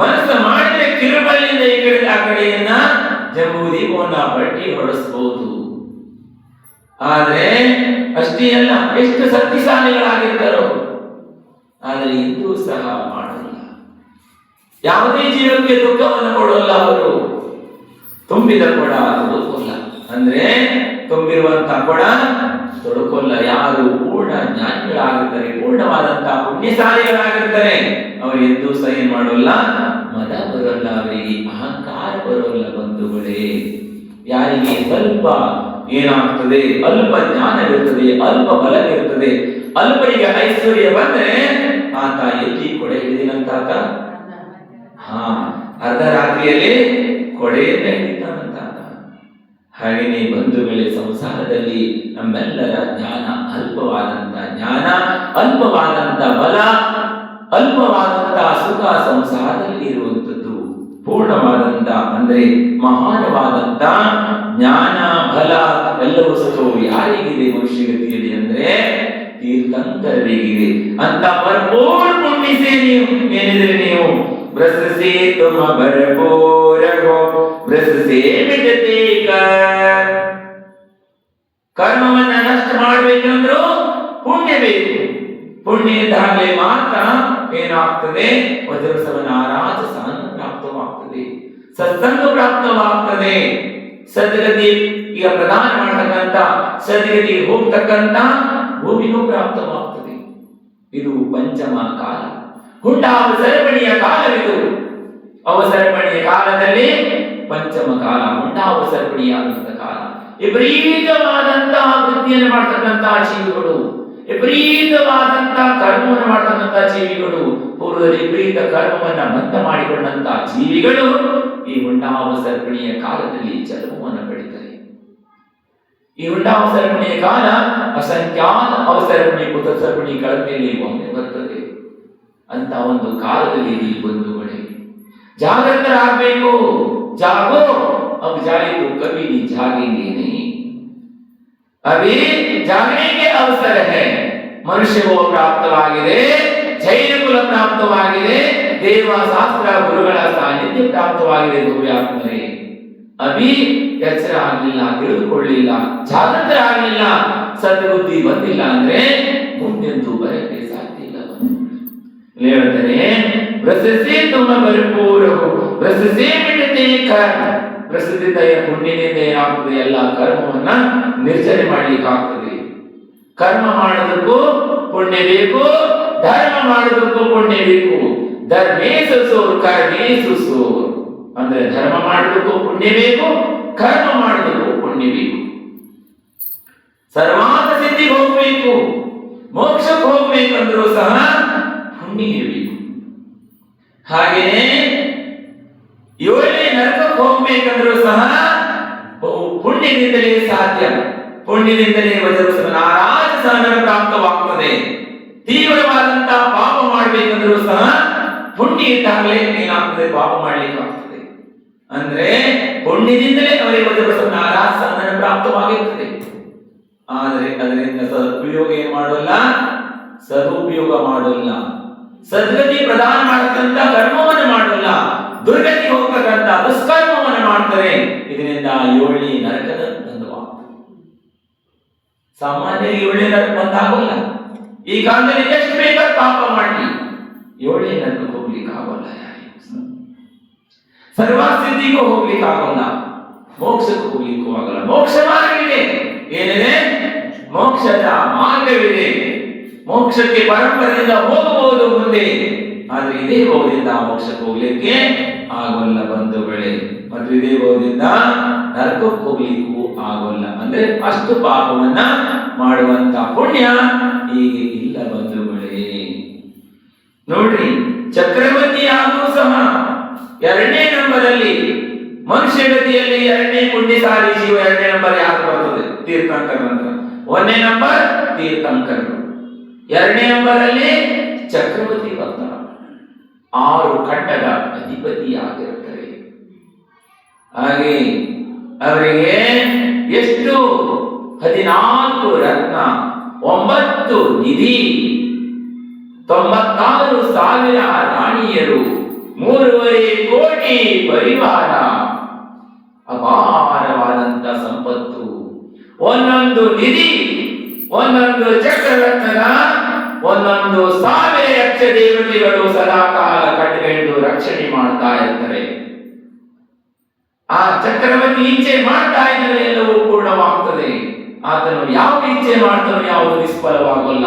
ಮನಸ್ಸು ಮಾಡಿದ್ರೆ ಕಿರುಬಳ್ಳಿಯಿಂದ ಈ ಕಡೆ ಆ ಕಡೆಯನ್ನ ಜಂಬೂದೀಪವನ್ನ ಬಟ್ಟಿ ಹೊಡೆಸಬಹುದು. ಆದ್ರೆ ಅಷ್ಟೇ ಅಲ್ಲ, ಎಷ್ಟು ಶಕ್ತಿಶಾಲಿಗಳಾಗಿರ್ತಾರೋ, ಆದ್ರೆ ಇಂದೂ ಸಹ ಮಾಡಲ್ಲ. ಯಾವುದೇ ಜೀವಕ್ಕೆ ದುಃಖವನ್ನು ಕೊಡೋಲ್ಲ ಅವರು. ತುಂಬಿದ ಕೊಡ ತೊಡಕೋಲ್ಲ, ಅಂದ್ರೆ ತುಂಬಿರುವಂತಹ ಕೊಡ ತೊಡಕೋಲ್ಲ. ಯಾರು ಪೂರ್ಣ ಜ್ಞಾನಿಗಳಾಗಿರ್ತಾರೆ, ಪೂರ್ಣವಾದಂತಹ ಪುಣ್ಯಶಾಲಿಗಳಾಗಿರ್ತಾರೆ, ಅವರು ಎಂದೂ ಸಹ ಏನ್ ಮಾಡೋಲ್ಲ, ಮದ ಬರೋಲ್ಲ, ಅವರಿಗೆ ಅಹಂಕಾರ ಬರೋಲ್ಲ. ಬಂಧುಗಳೇ, ಯಾರಿಗೆ ಸ್ವಲ್ಪ ಏನಾಗ್ತದೆ, ಅಲ್ಪ ಜ್ಞಾನವಿರ್ತದೆ, ಅಲ್ಪ ಬಲವಿರ್ತದೆ, ಅಲ್ಪರಿಗೆ ಐಶ್ವರ್ಯ ಬಂದ್ರೆ ಆತ ಎಲ್ಲಿ ಕೊಡೆ ಹಿಡಿದಿನಂತಾತ, ಅರ್ಧ ರಾತ್ರಿಯಲ್ಲಿ ಕೊಡೆಯನ್ನೇ ಹಿಡಿತಾನಂತಾತ. ಹಾಗೆಯೇ ಬಂಧುಗಳೇ, ಸಂಸಾರದಲ್ಲಿ ನಮ್ಮೆಲ್ಲರ ಜ್ಞಾನ ಅಲ್ಪವಾದಂತ ಜ್ಞಾನ, ಅಲ್ಪವಾದಂತ ಬಲ, ಅಲ್ಪವಾದಂತ ಸುಖ ಸಂಸಾರದಲ್ಲಿ ಇರುವಂತದ್ದು. ಪೂರ್ಣವಾದಂತ ಅಂದ್ರೆ ಮಹಾನವಾದಂತ ಜ್ಞಾನ, ಬಲ ಎಲ್ಲವೂ ಸಹ ಯಾರಿಗಿದೆ ಮನುಷ್ಯಗತಿಯಲ್ಲಿ ಅಂದ್ರೆ ತೀರ್ಥಂಕರರಿಗಿದೆ. ಅಂತ ಭರ್ಪೂರ್ ಪುಣ್ಯಿಸಿ ನೀವು ಏನಿದ್ರೆ ನೀವು ಬ್ರಸಸೆ ತುಮ ಭರ್ಪೂರಗೋ ಬ್ರಸಸೆ ಮಿಟತೆ ಕರ್. ಕರ್ಮವನ್ನ ನಷ್ಟ ಮಾಡಬೇಕಂದ್ರೂ ಪುಣ್ಯ ಬೇಕು. ಪುಣ್ಯ ಇದ್ದಾಗಲೇ ಮಾತ್ರ ಏನಾಗ್ತದೆ, ವಜ್ರಸವನ ರಾಜಸಾನ ಪ್ರಾಪ್ತವಾಗ್ತದೆ, ಸತ್ಸಂಗ ಪ್ರಾಪ್ತವಾಗ್ತದೆ, ಸದ್ಗತಿ ಈಗ ಪ್ರದಾನ ಮಾಡತಕ್ಕಂತ ಸದ್ಗತಿಗೆ ಹೋಗ್ತಕ್ಕಂತ ಭೂಮಿಗೂ ಪ್ರಾಪ್ತವಾಗ್ತದೆ. ಇದು ಪಂಚಮ ಕಾಲ, ಹುಟ್ಟ ಅವಸರಪಣಿಯ ಕಾಲವಿದು. ಅವಸರಪಣಿಯ ಕಾಲದಲ್ಲಿ ಪಂಚಮ ಕಾಲ, ಹುಟ್ಟ ಅವಸರಪಣಿಯಾದಂತ ಕಾಲ. ವಿಪರೀತವಾದಂತಹ ವೃತ್ತಿಯನ್ನು ಮಾಡ್ತಕ್ಕಂತಹ ಜೀವಿಗಳು, ವಿಪರೀತವಾದಂತಹ ಕರ್ಮವನ್ನು ಮಾಡತಕ್ಕಂತಹ ಜೀವಿಗಳು, ಪೂರ್ವದಲ್ಲಿ ವಿಪರೀತ ಕರ್ಮವನ್ನ ಬಂಧ ಮಾಡಿಕೊಂಡಂತಹ ಜೀವಿಗಳು ಈ ಹುಂಡಾವಸರ್ಪಣಿಯ ಕಾಲದಲ್ಲಿ ಜನ್ಮವನ್ನು ಪಡಿತಾರೆ. ಈ ಹುಂಡಾವಸರ್ಪಣಿಯ ಕಾಲ ಅಸಂಖ್ಯಾತ ಅವಸರ್ಪಣಿ ಕುತಸರ್ಪಣಿಗಳ ಮೇಲೆ ಒಮ್ಮೆ ಬರ್ತದೆ. ಅಂತ ಒಂದು ಕಾಲದಲ್ಲಿ ಈ ಬಂಧುಗಳೇ ಜಾಗೃತರಾಗಬೇಕು. ಜಾಗೋ अब जाए तो कभी नहीं जागेंगे नहीं, अभी जागने के अवसर है. मनुष्य को प्राप्तवाಗಿದೆ, ಜೈನ ಕುಲ ಪ್ರಾಪ್ತವಾಗಿದೆ, ದೇವ ಶಾಸ್ತ್ರ ಗುರುಗಳ ಸಾನ್ನಿಧ್ಯ ಪ್ರಾಪ್ತವಾಗಿದೆ. ದುರ್ವ್ಯಾತ್ಮರೇ, ಅಭಿ ಎಚ್ಚರ ಆಗಲಿಲ್ಲ, ತಿಳಿದುಕೊಳ್ಳಲಿಲ್ಲ, ಜಾಗೃತರಾಗಲಿಲ್ಲ, ಸದ್ಬುದ್ಧಿ ಬಂದಿಲ್ಲ ಅಂದ್ರೆ ಮುಂದೆಂದು ಬರಕ್ಕೆ ಸಾಧ್ಯ ಇಲ್ಲ. ಹೇಳ್ತಾರೆ ಪ್ರಶಸ್ತಿ ತುಮ ಭರ್ಪೂರವು ಪ್ರಶಸ್ತಿ ಮಿಟತೆ ಕರ್ಮ. ಪ್ರಸಿದ್ಧತೆಯ ಪುಣ್ಯದಿಂದ ಏನಾಗ್ತದೆ, ಎಲ್ಲ ಕರ್ಮವನ್ನ ನಿರ್ಜನೆ ಮಾಡ್ಲಿಕ್ಕೆ ಆಗ್ತದೆ. ಕರ್ಮ ಮಾಡೋದಕ್ಕೂ ಪುಣ್ಯ ಬೇಕು, ಧರ್ಮ ಮಾಡೋದಕ್ಕೂ ಪುಣ್ಯ ಬೇಕು. ಧರ್ಮೇಸೋರ್ ಕರ್ಮೇಸೋರ್ ಅಂದ್ರೆ ಧರ್ಮ ಮಾಡೋದಕ್ಕೂ ಪುಣ್ಯ ಬೇಕು, ಕರ್ಮ ಮಾಡೋದಕ್ಕೂ ಪುಣ್ಯ ಬೇಕು. ಸರ್ವಾರ್ಥ ಸಿದ್ಧಿಗೆ ಹೋಗ್ಬೇಕು, ಮೋಕ್ಷಕ್ಕೆ ಹೋಗ್ಬೇಕಂದ್ರೂ ಸಹ ಪುಣ್ಯ ಇರಬೇಕು. ಹಾಗೆಯೇ ಏಳನೇ ನರಕಕ್ಕೆ ಹೋಗ್ಬೇಕಂದ್ರೂ ಸಹ ಪುಣ್ಯದಿಂದಲೇ ಸಾಧ್ಯ. ಪುಣ್ಯದಿಂದಲೇ ರಾಜಸಾನ ಪ್ರಾಪ್ತವಾಗ್ತದೆ. ತೀವ್ರವಾದಂತಹ ಪಾಪ ಮಾಡಬೇಕಂದ್ರೂ ಸಹ ಪುಣ್ಯ ಇದ್ದಾಗಲೇ ಏನಾಗ್ತದೆ, ಪಾಪ ಮಾಡ್ಲಿಕ್ಕೆ ಆಗ್ತದೆ. ಅಂದ್ರೆ ಪುಣ್ಯದಿಂದಲೇ ಅವರಿಗೆ ವಜ್ರಪ್ರಸನ್ನ ಸಂಧಾನ ಪ್ರಾಪ್ತವಾಗಿರ್ತದೆ. ಆದರೆ ಅದರಿಂದ ಸದುಪಯೋಗ ಏನ್ ಮಾಡೋಲ್ಲ, ಸದುಪಯೋಗ ಮಾಡೋಲ್ಲ. ಸದ್ಗತಿ ಪ್ರದಾನ ಮಾಡತಕ್ಕಂತ ಕರ್ಮವನ್ನು ಮಾಡೋಲ್ಲ, ದುರ್ಗತಿ ಹೋಗ್ತಕ್ಕಂತ ದುಷ್ಕರ್ಮವನ್ನು ಮಾಡ್ತಾರೆ. ಇದರಿಂದ 7ನೇ ನರಕದ ಬಂಧವಾಗ್ತದೆ. ಸಾಮಾನ್ಯ 7ನೇ ನರಕ ಬಂದಾಗಲ್ಲ. ಈ ಕಾಲದಲ್ಲಿ ಎಷ್ಟು ಬೇಕಾದ ಪಾಪ ಮಾಡಿ 7ನೇ ನರಕಕ್ಕೆ ಹೋಗ್ಲಿಕ್ಕೆ ಆಗೋಲ್ಲ. ಸರ್ವಸ್ಥಿತಿಗೂ ಹೋಗ್ಲಿಕ್ಕೆ ಆಗೋಲ್ಲ, ಮೋಕ್ಷಕ್ಕೆ ಹೋಗ್ಲಿಕ್ಕೂ ಆಗಲ್ಲ. ಮೋಕ್ಷ ಮಾರ್ಗವಿದೆ, ಏನಿದೆ? ಮೋಕ್ಷದ ಮಾರ್ಗವಿದೆ. ಮೋಕ್ಷಕ್ಕೆ ಪರಂಪರೆಯಿಂದ ಹೋಗಬಹುದು ಮುಂದೆ, ಆದ್ರೆ ಇದೇ ಭಾವದಿಂದ ಮೋಕ್ಷಕ್ಕೆ ಹೋಗ್ಲಿಕ್ಕೆ ಆಗೋಲ್ಲ ಬಂಧುಗಳೇ. ಮತ್ತು ಇದೇ ಭಾವದಿಂದ ನರಕಕ್ಕೆ ಹೋಗ್ಲಿಕ್ಕೂ ಆಗೋಲ್ಲ. ಅಂದ್ರೆ ಅಷ್ಟು ಪಾಪವನ್ನ ಮಾಡುವಂತ ಪುಣ್ಯ ಹೀಗೆ ಇಲ್ಲ ಬಂಧುಗಳೇ. ನೋಡ್ರಿ, ಚಕ್ರವರ್ತಿ ಆದರೂ ಸಹ 2ನೇ ನಂಬರಲ್ಲಿ ಮನುಷ್ಯ ಗತಿಯಲ್ಲಿ 2ನೇ ಪುಣ್ಯಶಾಲಿ ಜೀವ 2ನೇ ನಂಬರ್ ಯಾರು ಬರ್ತದೆ? ತೀರ್ಥಂಕರ ನಂತರ 1ನೇ ನಂಬರ್ ತೀರ್ಥಂಕರರು, 2ನೇ ನಂಬರ್ ಅಲ್ಲಿ ಚಕ್ರವರ್ತಿ ಬರ್ತಾರ. 6 ಖಂಡದ ಅಧಿಪತಿಯಾಗಿರುತ್ತಾರೆ. ಹಾಗೆ ಅವರಿಗೆ ಎಷ್ಟು? 14 ರತ್ನ, 9 ನಿಧಿ, 96,000 ರಾಣಿಯರು, 3.5 ಕೋಟಿ ಪರಿವಾರ, ಅಪಾರವಾದಂತ ಸಂಪತ್ತು. ಒಂದೊಂದು ನಿಧಿ, ಒಂದೊಂದು ಚಕ್ರರತ್ನದ 1,000 ಯಕ್ಷ ದೇವತೆಗಳು ಸದಾ ಕಾಲ ಕಟ್ಟಿಕೊಂಡು ರಕ್ಷಣೆ ಮಾಡ್ತಾ ಇರ್ತಾರೆ. ಆ ಚಕ್ರವರ್ತಿ ಇಚ್ಛೆ ಮಾಡ್ತಾ ಇದ್ದರೆ ಎಲ್ಲವೂ ಪೂರ್ಣವಾಗ್ತದೆ. ಆತನು ಯಾವ ಇಚ್ಛೆ ಮಾಡ್ತಾನೋ ಯಾವುದು ನಿಷ್ಫಲವಾಗಲ್ಲ.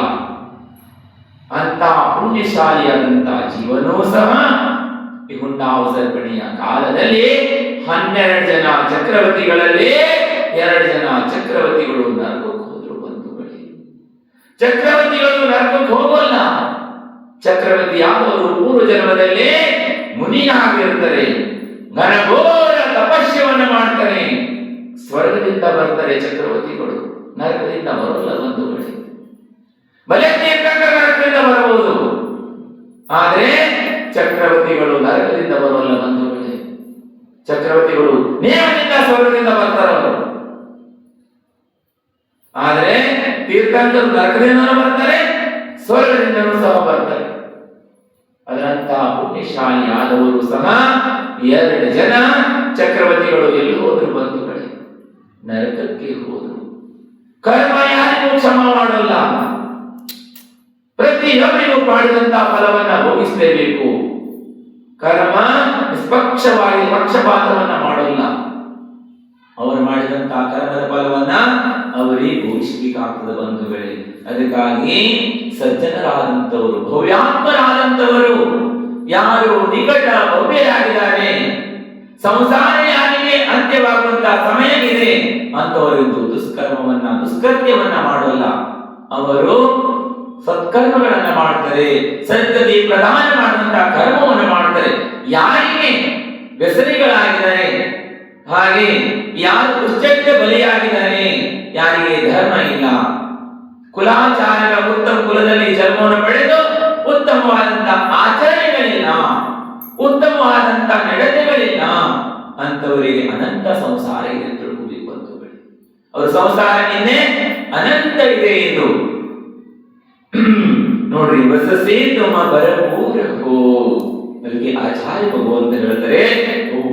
ಅಂತ ಪುಣ್ಯಶಾಲಿಯಾದಂತ ಜೀವನೂ ಸಹ ಈ ಹುಣ್ಣಾವು ಸರ್ಪಣಿಯ ಕಾಲದಲ್ಲಿ 12 ಜನ ಚಕ್ರವರ್ತಿಗಳಲ್ಲಿ 2 ಜನ ಚಕ್ರವರ್ತಿಗಳು ನರಕಕ್ಕೆ ಹೋದ್ರು ಬಂಧುಗಳೇ. ಚಕ್ರವರ್ತಿಗಳು ನರಕಕ್ಕೆ ಹೋಗಲ್ಲ. ಚಕ್ರವರ್ತಿ ಆದವರು ಪೂರ್ವ ಜನ್ಮದಲ್ಲಿ ಮುನಿಯಾಗಿರ್ತಾರೆ, ಘನಘೋರ ತಪಸ್ಯವನ್ನು ಮಾಡ್ತಾರೆ, ಸ್ವರ್ಗದಿಂದ ಬರ್ತಾರೆ ಚಕ್ರವರ್ತಿಗಳು, ನರಕದಿಂದ ಬರಲ್ಲ ಬಂಧುಗಳೇ. ನರಕದಿಂದ ಬರಬಹುದು, ಆದರೆ ಚಕ್ರವರ್ತಿಗಳು ನರಕದಿಂದ ಬರೋಲ್ಲ ಬಂಧುಗಳೇ. ಚಕ್ರವರ್ತಿಗಳು ನೇಮದಿಂದ ಸ್ವರ್ಗದಿಂದ ಬರ್ತಾರವರು, ಆದರೆ ತೀರ್ಥಂಕರು ನರಕದಿಂದ ಬರ್ತಾರೆ, ಸ್ವರ್ಗದಿಂದಲೂ ಸಹ ಬರ್ತಾರೆ. ಅದರಂತ ಪುಣ್ಯಶಾಲಿ ಆದವರು ಸಹ 2 ಜನ ಚಕ್ರವರ್ತಿಗಳು ಎಲ್ಲಿ ಹೋದ್ರು ಬಂಧುಗಳೇ? ನರಕಕ್ಕೆ ಹೋದ್ರು. ಕರ್ಮ ಯಾರಿಗೂ ಕ್ಷಮ ಮಾಡಲ್ಲ. ಪ್ರತಿಯೊಬ್ಬರಿಗೂ ಮಾಡಿದಂತ ಫಲವನ್ನ ಭೋಗಿಸಲೇಬೇಕು. ಕರ್ಮ ನಿಷ್ಪಕ್ಷವಾಗಿ ಪಕ್ಷಪಾತವನ್ನ ಮಾಡಲ್ಲ. ಅವರು ಮಾಡಿದಂತ ಕರ್ಮದ ಫಲವನ್ನ ಅವರಿಗೆ ಭೋಗಿಸಬೇಕಾಗ್ತದೆ ಬಂಧುಗಳೇ. ಅದಕ್ಕಾಗಿ ಸಜ್ಜನರಾದಂಥವರು, ಭವ್ಯಾತ್ಮರಾದಂಥವರು, ಯಾರು ನಿಕಟ ಭವ್ಯರಾಗಿದ್ದಾರೆ, ಸಂಸಾರ ಯಾರಿಗೆ ಅಂತ್ಯವಾಗುವಂತಹ ಸಮಯ ಇದೆ ಅಂತವರಿದ್ದು ದುಷ್ಕೃತ್ಯವನ್ನ ಮಾಡಲ್ಲ. ಅವರು ಸತ್ಕರ್ಮಗಳನ್ನ ಮಾಡ್ತಾರೆ, ಸದ್ಗತಿ ಪ್ರದಾನ ಮಾಡುವಂತಹ ಕರ್ಮವನ್ನು ಮಾಡ್ತಾರೆ. ಯಾರಿಗೆ ವ್ಯಸನಿಗಳಾಗಿದ್ದಾರೆ, ಹಾಗೆ ಯಾರು ದುಶ್ಚರ್ಯ ಬಲಿಯಾಗಿದ್ದಾರೆ, ಯಾರಿಗೆ ಧರ್ಮ ಇಲ್ಲ, ಕುಲಾಚಾರಗಳ ಉತ್ತಮ ಕುಲದಲ್ಲಿ ಜನ್ಮವನ್ನು ಪಡೆದು ಉತ್ತಮವಾದಂತಹ ಆಚರಣೆಗಳಿಲ್ಲ, ಉತ್ತಮವಾದಂತಹ ನಡತೆಗಳಿಲ್ಲ ಅಂತವರಿಗೆ ಅನಂತ ಸಂಸಾರ ಇದೆ ತಿಳ್ಕೋಬೇಕು ಬಂಧುಗಳೇ. ಅವರ ಸಂಸಾರ ನಿನ್ನೆ ಅನಂತ ಇದೆ ಎಂದು ನೋಡ್ರಿ. ಬಸಸೇ ತುಮ ಬರಪೂರ ಹೋ, ಅದಕ್ಕೆ ಆಚಾರ್ಯ ಭಗವಂತ ಹೇಳ್ತಾರೆ,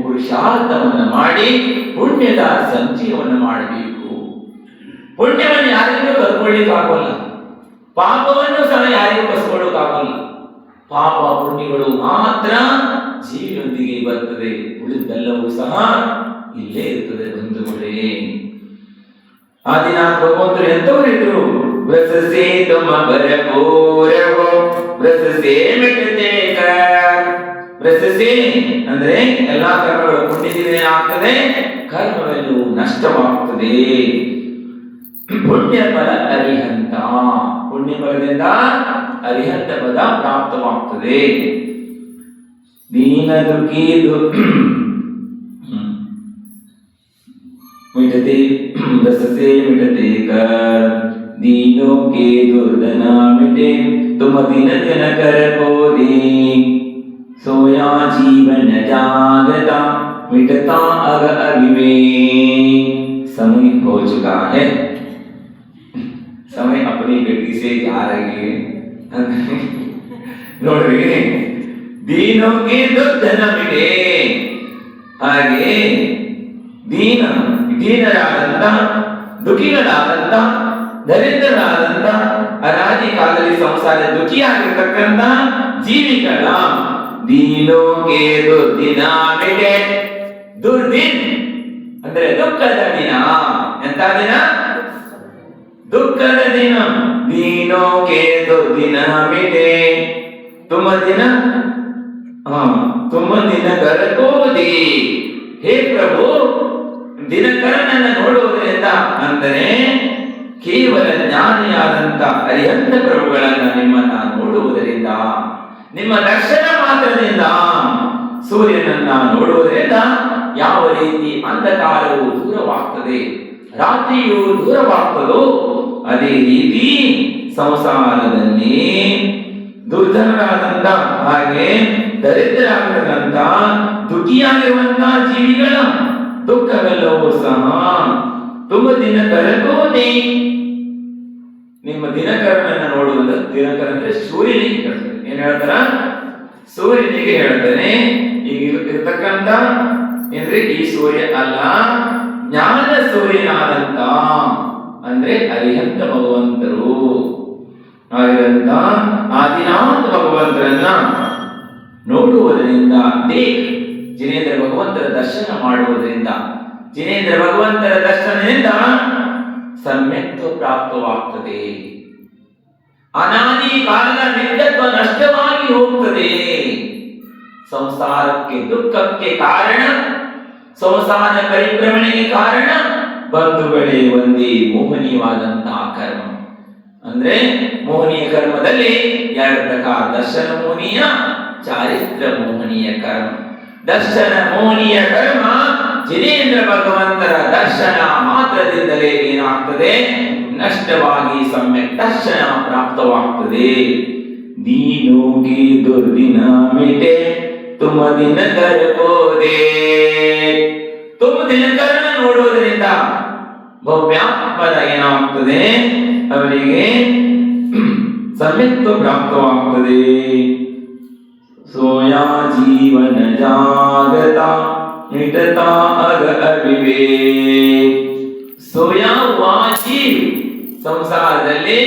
ಪುರುಷಾರ್ಥವನ್ನ ಮಾಡಿ ಪುಣ್ಯದ ಸಂಚಯವನ್ನು ಮಾಡಬೇಕು. ಪುಣ್ಯವನ್ನು ಯಾರಿಗೂ ಕರ್ಕೊಳ್ಳಿಕ್ ಆಗೋಲ್ಲ, ಪಾಪವನ್ನು ಸಹ ಯಾರಿಗೂ ಕಸ್ಕೊಳ್ಳೋಕಾಗಲ್ಲ. ಪಾಪ ಪುಣ್ಯಗಳು ಮಾತ್ರ ಜೀವಿಯೊಂದಿಗೆ ಬರ್ತದೆ, ಉಳಿದೆಲ್ಲವೂ ಸಹ ಇಲ್ಲೇ ಇರ್ತದೆ ಬಂಧುಗಳೇ. ಆ ದಿನ ಭಗವಂತರು ಎಂತವರಿದ್ರು? ವ್ರಸಸೇ ತುಮ ಬರಪೂರವೋ ವ್ರಸಸೇ ಮಿಟತೆ ಕರ್. ವ್ರಸಸೇ ಅಂದ್ರೆ ಎಲ್ಲಾ ಕರ್ಮಗಳು ಪುಣ್ಯದಿಂದ ಆಗ್ತದೆ, ಕರ್ಮವೆಲ್ಲವೂ ನಷ್ಟವಾಗ್ತದೆ. ಪುಣ್ಯ ಫಲ ಅರಿಹಂತ, ಪುಣ್ಯ ಫಲದಿಂದ ಅರಿಹಂತ ಪದ ಪ್ರಾಪ್ತವಾಗ್ತದೆ. ದೀನ ದುಃಖಿ ಮಿಟತೆ ರಸಸೇ ಮಿಟತೆ ಕರ್, दीनों के दुर्दना मिटे तुम दिन दिन कर बोले. सोया जीवन जागता मिटता अग अविवेक। समय हो चुका है, समय अपनी गति से जा रही है। ನೋಡ್ರಿ, ದೀನೋಗೆ ದುರ್ಧನ ಬಿಡೆ, ಹಾಗೆ ದೀನರಾದಂತ, ದುಃಖಿಗಳಾದಂತ, ದರಿದ್ರರಾದಂತ, ಅನಾದಿ ಕಾಲದಲ್ಲಿ ಸಂಸಾರ ದುಃಖಿಯಾಗಿರ್ತಕ್ಕಂಥ ಜೀವಿಗಳ ದೀನೋಗೆ ದುರ್ದಿನ ಬಿಡೆ. ದುರ್ದಿನ್ ಅಂದ್ರೆ ದುಃಖದ ದಿನ. ಎಂತ ದಿನ? ದುಃಖದ ದಿನ. ದೀನೋಗೆ ದುರ್ದಿನ ಬಿಡೆ. तुम दिन ಕರಕೋದಿ. ಹೇ ಪ್ರಭು, ದಿನಕರನನ್ನು ನೋಡುವುದರಿಂದ ಅಂದರೆ ಕೇವಲ ಜ್ಞಾನಿಯಾದಂತ ಅರಿಹಂತ ಪ್ರಭುಗಳನ್ನ ನಿಮ್ಮನ್ನ ನೋಡುವುದರಿಂದ, ನಿಮ್ಮ ದರ್ಶನ ಮಾತ್ರದಿಂದ, ಸೂರ್ಯನನ್ನ ನೋಡುವುದರಿಂದ ಯಾವ ರೀತಿ ಅಂಧಕಾರವು ದೂರವಾಗ್ತದೆ, ರಾತ್ರಿಯು ದೂರವಾಗ್ತದೋ ಅದೇ ರೀತಿ ಸಂಸಾರದಲ್ಲಿ ದುರ್ಧನರಾದಂತ, ಹಾಗೆ ದರಿದ್ರರಾಗಿರುವಂತ, ದುಃಖಿಯಾಗಿರುವಂತಹ ಜೀವಿಗಳ ದುಃಖವೆಲ್ಲವೂ ಸಹ ತುಂಬ ದಿನ ಕರಗೋದೆ. ನಿಮ್ಮ ದಿನಕರನನ್ನ ನೋಡುವುದು, ದಿನಕರ ಅಂದ್ರೆ ಸೂರ್ಯನಿಗೆ ಹೇಳ್ತಾರೆ. ಏನ್ ಹೇಳ್ತಾರ? ಸೂರ್ಯನಿಗೆ ಹೇಳ್ತಾನೆ. ಈಗ ಇರ್ತಕ್ಕಂಥ ಅಂದ್ರೆ ಈ ಸೂರ್ಯ ಅಲ್ಲ, ಜ್ಞಾನ ಸೂರ್ಯನಾದಂತ ಅಂದ್ರೆ ಅರಿಹಂತ ಭಗವಂತರು ಆಗಿರಂತ ಆದಿನಾಥ ಭಗವಂತರನ್ನ ನೋಡುವುದರಿಂದ, ಜಿನೇಂದ್ರ ಭಗವಂತರ ದರ್ಶನ ಮಾಡುವುದರಿಂದ, ಜಿನೇಂದ್ರ ಭಗವಂತರ ದರ್ಶನದಿಂದ ಸಮ್ಯಕ್ತ್ವ ಪ್ರಾಪ್ತವಾಗ್ತದೆ. ಅನಾದಿ ಕಾಲದ ನಿತ್ಯತ್ವ ನಷ್ಟವಾಗಿ ಹೋಗ್ತದೆ. ಸಂಸಾರಕ್ಕೆ ದುಃಖಕ್ಕೆ ಕಾರಣ, ಸಂಸಾರ ಪರಿಭ್ರಮಣೆಗೆ ಕಾರಣ ಬಂಧುಗಳೇ ಒಂದೇ ಮೋಹನೀಯವಾದಂತಹ ಕರ್ಮ. ಅಂದ್ರೆ ಮೋಹನೀಯ ಕರ್ಮದಲ್ಲಿ ಎರಡು ಪ್ರಕಾರ: ದರ್ಶನ ಮೋಹನೀಯ, ಚಾರಿತ್ರ ಮೋಹನೀಯ ಕರ್ಮ. ದರ್ಶನ ಮೋಹನೀಯ ಕರ್ಮ ಜಿನೇಂದ್ರ ಭಗವಂತರ ದರ್ಶನ ಮಾತ್ರದಿಂದಲೇ ಏನಾಗ್ತದೆ? ನಷ್ಟವಾಗಿ ಸಮ್ಯಕ್ ದರ್ಶನ ಪ್ರಾಪ್ತವಾಗ್ತದೆ. ದೀನೋಗಿ ದುರ್ದಿನ ಮಿಟೆ ತುಮ ದಿನ ಕರಕೋದೆ. ತುಮ ದಿನಕರನ ನೋಡುವುದರಿಂದ ಭವ್ಯಾತ್ಮದ ಏನಾಗ್ತದೆ? ಅವರಿಗೆ ಸಮ್ಯಕ್ತ್ವ ಪ್ರಾಪ್ತವಾಗ್ತದೆ. ಸೋಯಾ ಜೀವನ ಜಾಗತ ಮಿಟತಾ ಅಗ ಅವಿವೇಕ್. ಸೋಯಾ ವಾಚಿ, ಸಂಸಾರದಲ್ಲಿ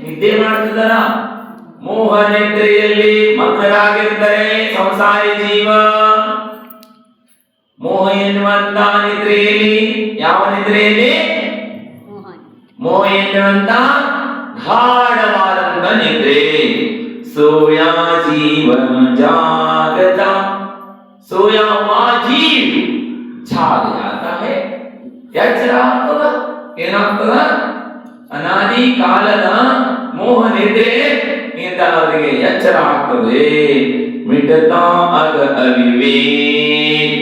ನಿದ್ದೆ ಮಾಡ್ತಿದ್ದಾರ, ಮೋಹ ನಿದ್ರೆಯಲ್ಲಿ ಮಗ್ನರಾಗಿರ್ತಾರೆ ಸಂಸಾರಿ ಜೀವ. ಮೋಹ ಎನ್ನುವಂತ ನಿದ್ರೆಯಲ್ಲಿ, ಯಾವ ನಿದ್ರೆಯಲ್ಲಿ? ಮೋಹ ಎನ್ನುವಂತ ಗಾಢವಾದಂತ ನಿದ್ರೆ. सोया जीवन जागता, सोया हुआ जीव जाग जाता है. ಎಚ್ಚರ ಆಗ್ತದ. ಏನಾಗ್ತದ? ಅನಾದಿ ಕಾಲದ ಮೋಹ ನಿದ್ರೆ ಇಂದ ಅವರಿಗೆ ಎಚ್ಚರ ಆಗ್ತದೆ. ಮಿಟತಾ ಅಗ ಅವಿವೇಕ್,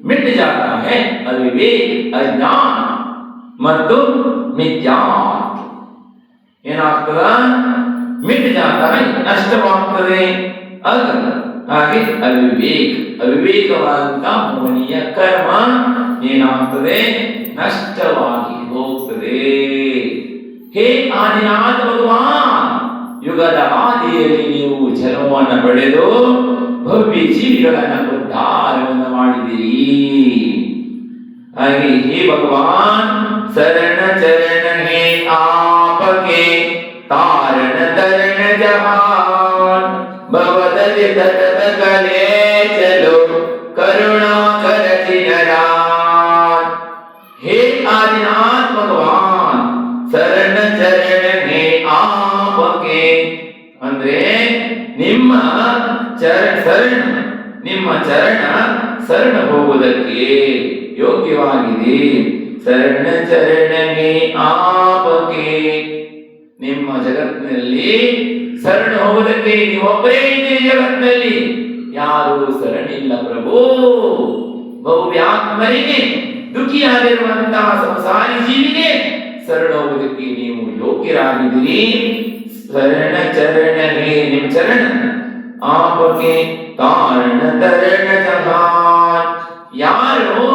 ಮಿಟ್ ಜಾತಾ ಹೈ ಅವಿವೇಕ್, ಅಜ್ಞಾನ ಮತ್ತು ಮಿಥ್ಯಾ. ಏನಾಗ್ತದ? ಮಿಟ್ ಜಾತಾ ಹೈ, ನಷ್ಟವಾಗ್ತದೆ. ಅಗ ಹಾಗೆ ಅವಿವೇಕ್, ಅವಿವೇಕವಾದಂತ ಮೋಹನೀಯ ಕರ್ಮ ಏನಾಗ್ತದೆ? ನಷ್ಟವಾಗಿ ಹೋಗ್ತದೆ. ಹೇ ಆದಿನಾಥ ಭಗವಾನ್, ಯುಗದ ಆದಿಯಲ್ಲಿ ನೀವು ಜನ್ಮವನ್ನು ಪಡೆದು ಭವ್ಯ ಜೀವಿಗಳನ್ನ ಉದ್ಧಾರವನ್ನು ಮಾಡಿದಿರಿ. ಹಾಗೆ ಹೇ ಭಗವಾನ್, ಶರಣ ಚರಣ ಹೇ ಆಪಕೆ ತಾರಣ ತರಣ ಜಹಾನ್, ಭವದಲ್ಲಿ ತರದ ಕಲೆ ಚಲೋ ಕರುಣಾ ಕರತಿ ನರಾನ್. ಹೇ ಆದಿನಾಥ ಭಗವಾನ್, ಶರಣ ಚರಣ ಹೇ ಆಪಕೆ ಅಂದ್ರೆ ನಿಮ್ಮ ನಿಮ್ಮ ಚರಣ ಶರಣ ಹೋಗುವುದಕ್ಕೆ ಯೋಗ್ಯವಾಗಿದೆ. ಶರಣ ಚರಣ ಹೇ ಆಪಕೆ, ನಿಮ್ಮ ಜಗತ್ತಿನಲ್ಲಿ ಶರಣ ಹೋಗುವುದಕ್ಕೆ ನೀವೊಬ್ಬರೇ ಇದ್ದೀರಿ. ಜಗತ್ತಿನಲ್ಲಿ ಯಾರು ಶರಣಿಲ್ಲ ಪ್ರಭು. ಭವ್ಯಾತ್ಮರಿಗೆ, ದುಃಖಿಯಾಗಿರುವಂತಹ ಸಂಸಾರಿ ಜೀವಿಗೆ ಶರಣ ಹೋಗುವುದಕ್ಕೆ ನೀವು ಯೋಗ್ಯರಾಗಿದ್ದೀರಿ. ಶರಣ ಚರಣ ಹೇ, ನಿಮ್ಮ ಚರಣ आपके कारण तरण जहान. ಯಾರು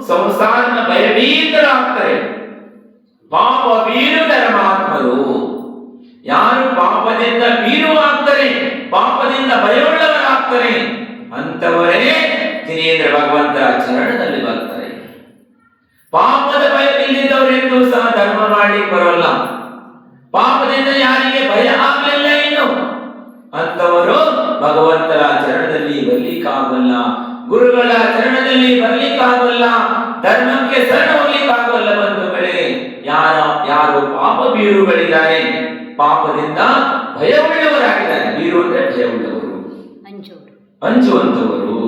ಸಂಸಾರದ ಭಯಭೀತರಾಗ್ತಾರೆ, ಪಾಪ ಬೀರು ಧರ್ಮಾತ್ಮರು, ಯಾರು ಪಾಪದಿಂದ ಬೀರುವಾಗ್ತಾರೆ, ಪಾಪದಿಂದ ಭಯವುಳ್ಳವರಾಗ್ತಾರೆ, ಅಂತವರೇ ಜಿನೇಂದ್ರ ಭಗವಂತರ ಚರಣದಲ್ಲಿ ಬರ್ತಾರೆ. ಪಾಪದ ಭಯವಿಲ್ಲದವರೆಂದೂ ಸಹ ಧರ್ಮ ಮಾಡ್ಲಿಕ್ಕೆ ಬರೋಲ್ಲ. ಪಾಪದಿಂದ ಯಾರಿಗೆ ಭಯ ಆಗ್ಲಿಲ್ಲ ಇನ್ನು ಅಂತವರು ಭಗವಂತರ ಚರಣದಲ್ಲಿ ಬರ್ಲಿಕ್ಕಾಗಲ್ಲ, ಗುರುಗಳ ಚರಣದಲ್ಲಿ ಬರ್ಲಿಕ್ಕಾಗಲ್ಲ, ಧರ್ಮಕ್ಕೆ ಶರಣ ಹೋಗ್ಲಿಕ್ಕಾಗಲ್ಲ. ಬಂಧುಗಳೇ, ಯಾರು ಪಾಪ ಬೀರುಗಳಿದ್ದಾರೆ, ಪಾಪದಿಂದ ಭಯವುಳ್ಳವರಾಗಿದ್ದಾರೆ. ಬೀರು ಅಂದ್ರೆ ಭಯವುಳ್ಳವರು, ಅಂಜುವಂತವರು.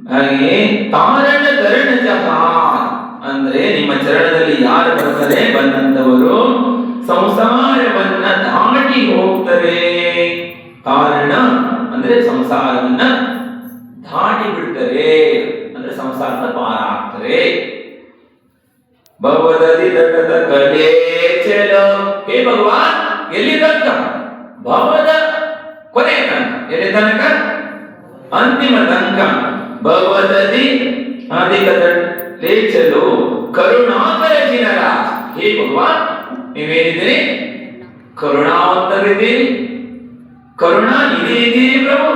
ಹಾಗೆ ತಾರಣ ತರಣ ಜಹಾನ್ ಅಂದ್ರೆ ನಿಮ್ಮ ಚರಣದಲ್ಲಿ ಯಾರು ಬರ್ತಾರೆ, ಬಂದಂತವರು ಸಂಸಾರವನ್ನ ದಾಟಿ ಹೋಗ್ತಾರೆ. ಕಾರಣ ಅಂದ್ರೆ ಸಂಸಾರವನ್ನ ದಾಟಿ ಬಿಡ್ತಾರೆ, ಅಂದ್ರೆ ಸಂಸಾರದ ಪಾರ ಆಗ್ತಾರೆ. ಭವದದಿ ದಡದ ಕಲೆ ಚಲೋ. ಹೇ ಭಗವಾನ್, ಎಲ್ಲಿ ತನಕ? ಭವದ ಕೊನೆ ತನಕ. ಎಲ್ಲಿ ತನಕ? ಅಂತಿಮ ತನಕ. ಭವದದಿ ಅಧಿಕ ಲೇ ಚಲೋ ಕರುಣಾಕರ ಜಿನರ. ಹೇ ಭಗವಾನ್, ನೀವೇನಿದ್ದೀರಿ? ಕರುಣಾವಂತರಿದ್ದೀರಿ, ಕರುಣಾ ಇದ್ದೀರಿ ಪ್ರಭು.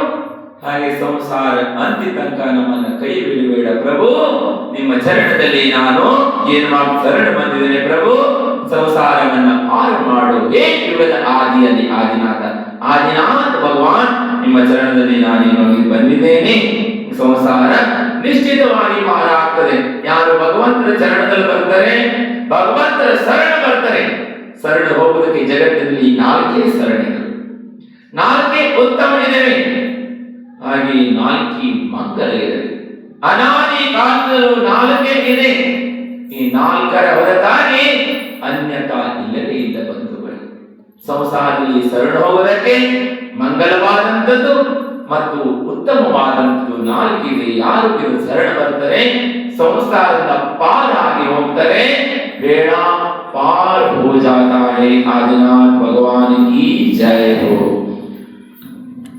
ಹಾಗೆ ಸಂಸಾರ ಅಂತಿ ತನಕ ನಮ್ಮನ್ನ ಕೈ ಬಿಡಬೇಡ ಪ್ರಭು. ನಿಮ್ಮ ಚರಣದಲ್ಲಿ ನಾನು ಏನು ಮಾಡಿ ಶರಣ ಬಂದಿದ್ದೇನೆ ಪ್ರಭು. ಸಂಸಾರವನ್ನ ಪಾರು ಮಾಡು. ಹೇ ಯುಗದ ಆದಿಯಲ್ಲಿ ಆದಿನಾಥ ಭಗವಾನ್, ನಿಮ್ಮ ಚರಣದಲ್ಲಿ ನಾನೇನು ಬಂದಿದ್ದೇನೆ. ಸಂಸಾರ ನಿಶ್ಚಿತವಾಗಿ ಪಾರ ಆಗ್ತದೆ. ಯಾರು ಭಗವಂತರ ಚರಣದಲ್ಲಿ ಬರ್ತಾರೆ, ಭಗವಂತರ ಶರಣ ಬರ್ತಾರೆ. ಶರಣ ಹೋಗುವುದಕ್ಕೆ ಜಗತ್ತಿನಲ್ಲಿ 4 ಸರಣಿಗಳು, 4 ಉತ್ತಮನಿದ್ದೇವೆ. ಹಾಗೆ 4 ಮಂಗಲ ಇದೆ. ಅನಾದಿ ಕಾಲದಲ್ಲೂ 4 ಇದೆ. ಈ 4ರ ಹೊರತಾಗಿ ಅನ್ಯತಾ ಇಲ್ಲವೇ ಇಲ್ಲ ಬಂಧುಗಳು. ಸಂಸಾರದಲ್ಲಿ ಶರಣ ಹೋಗುವುದಕ್ಕೆ ಮಂಗಲವಾದಂಥದ್ದು ಮತ್ತು ಉತ್ತಮವಾದಂಥದ್ದು 4 ಇದೆ. ಯಾರು ಶರಣ ಬರ್ತಾರೆ, ಸಂಸಾರದ ಪಾರಾಗಿ ಹೋಗ್ತಾರೆ. ಬೇಡ पार हो जाता है। आदिनाथ भगवान की जय हो।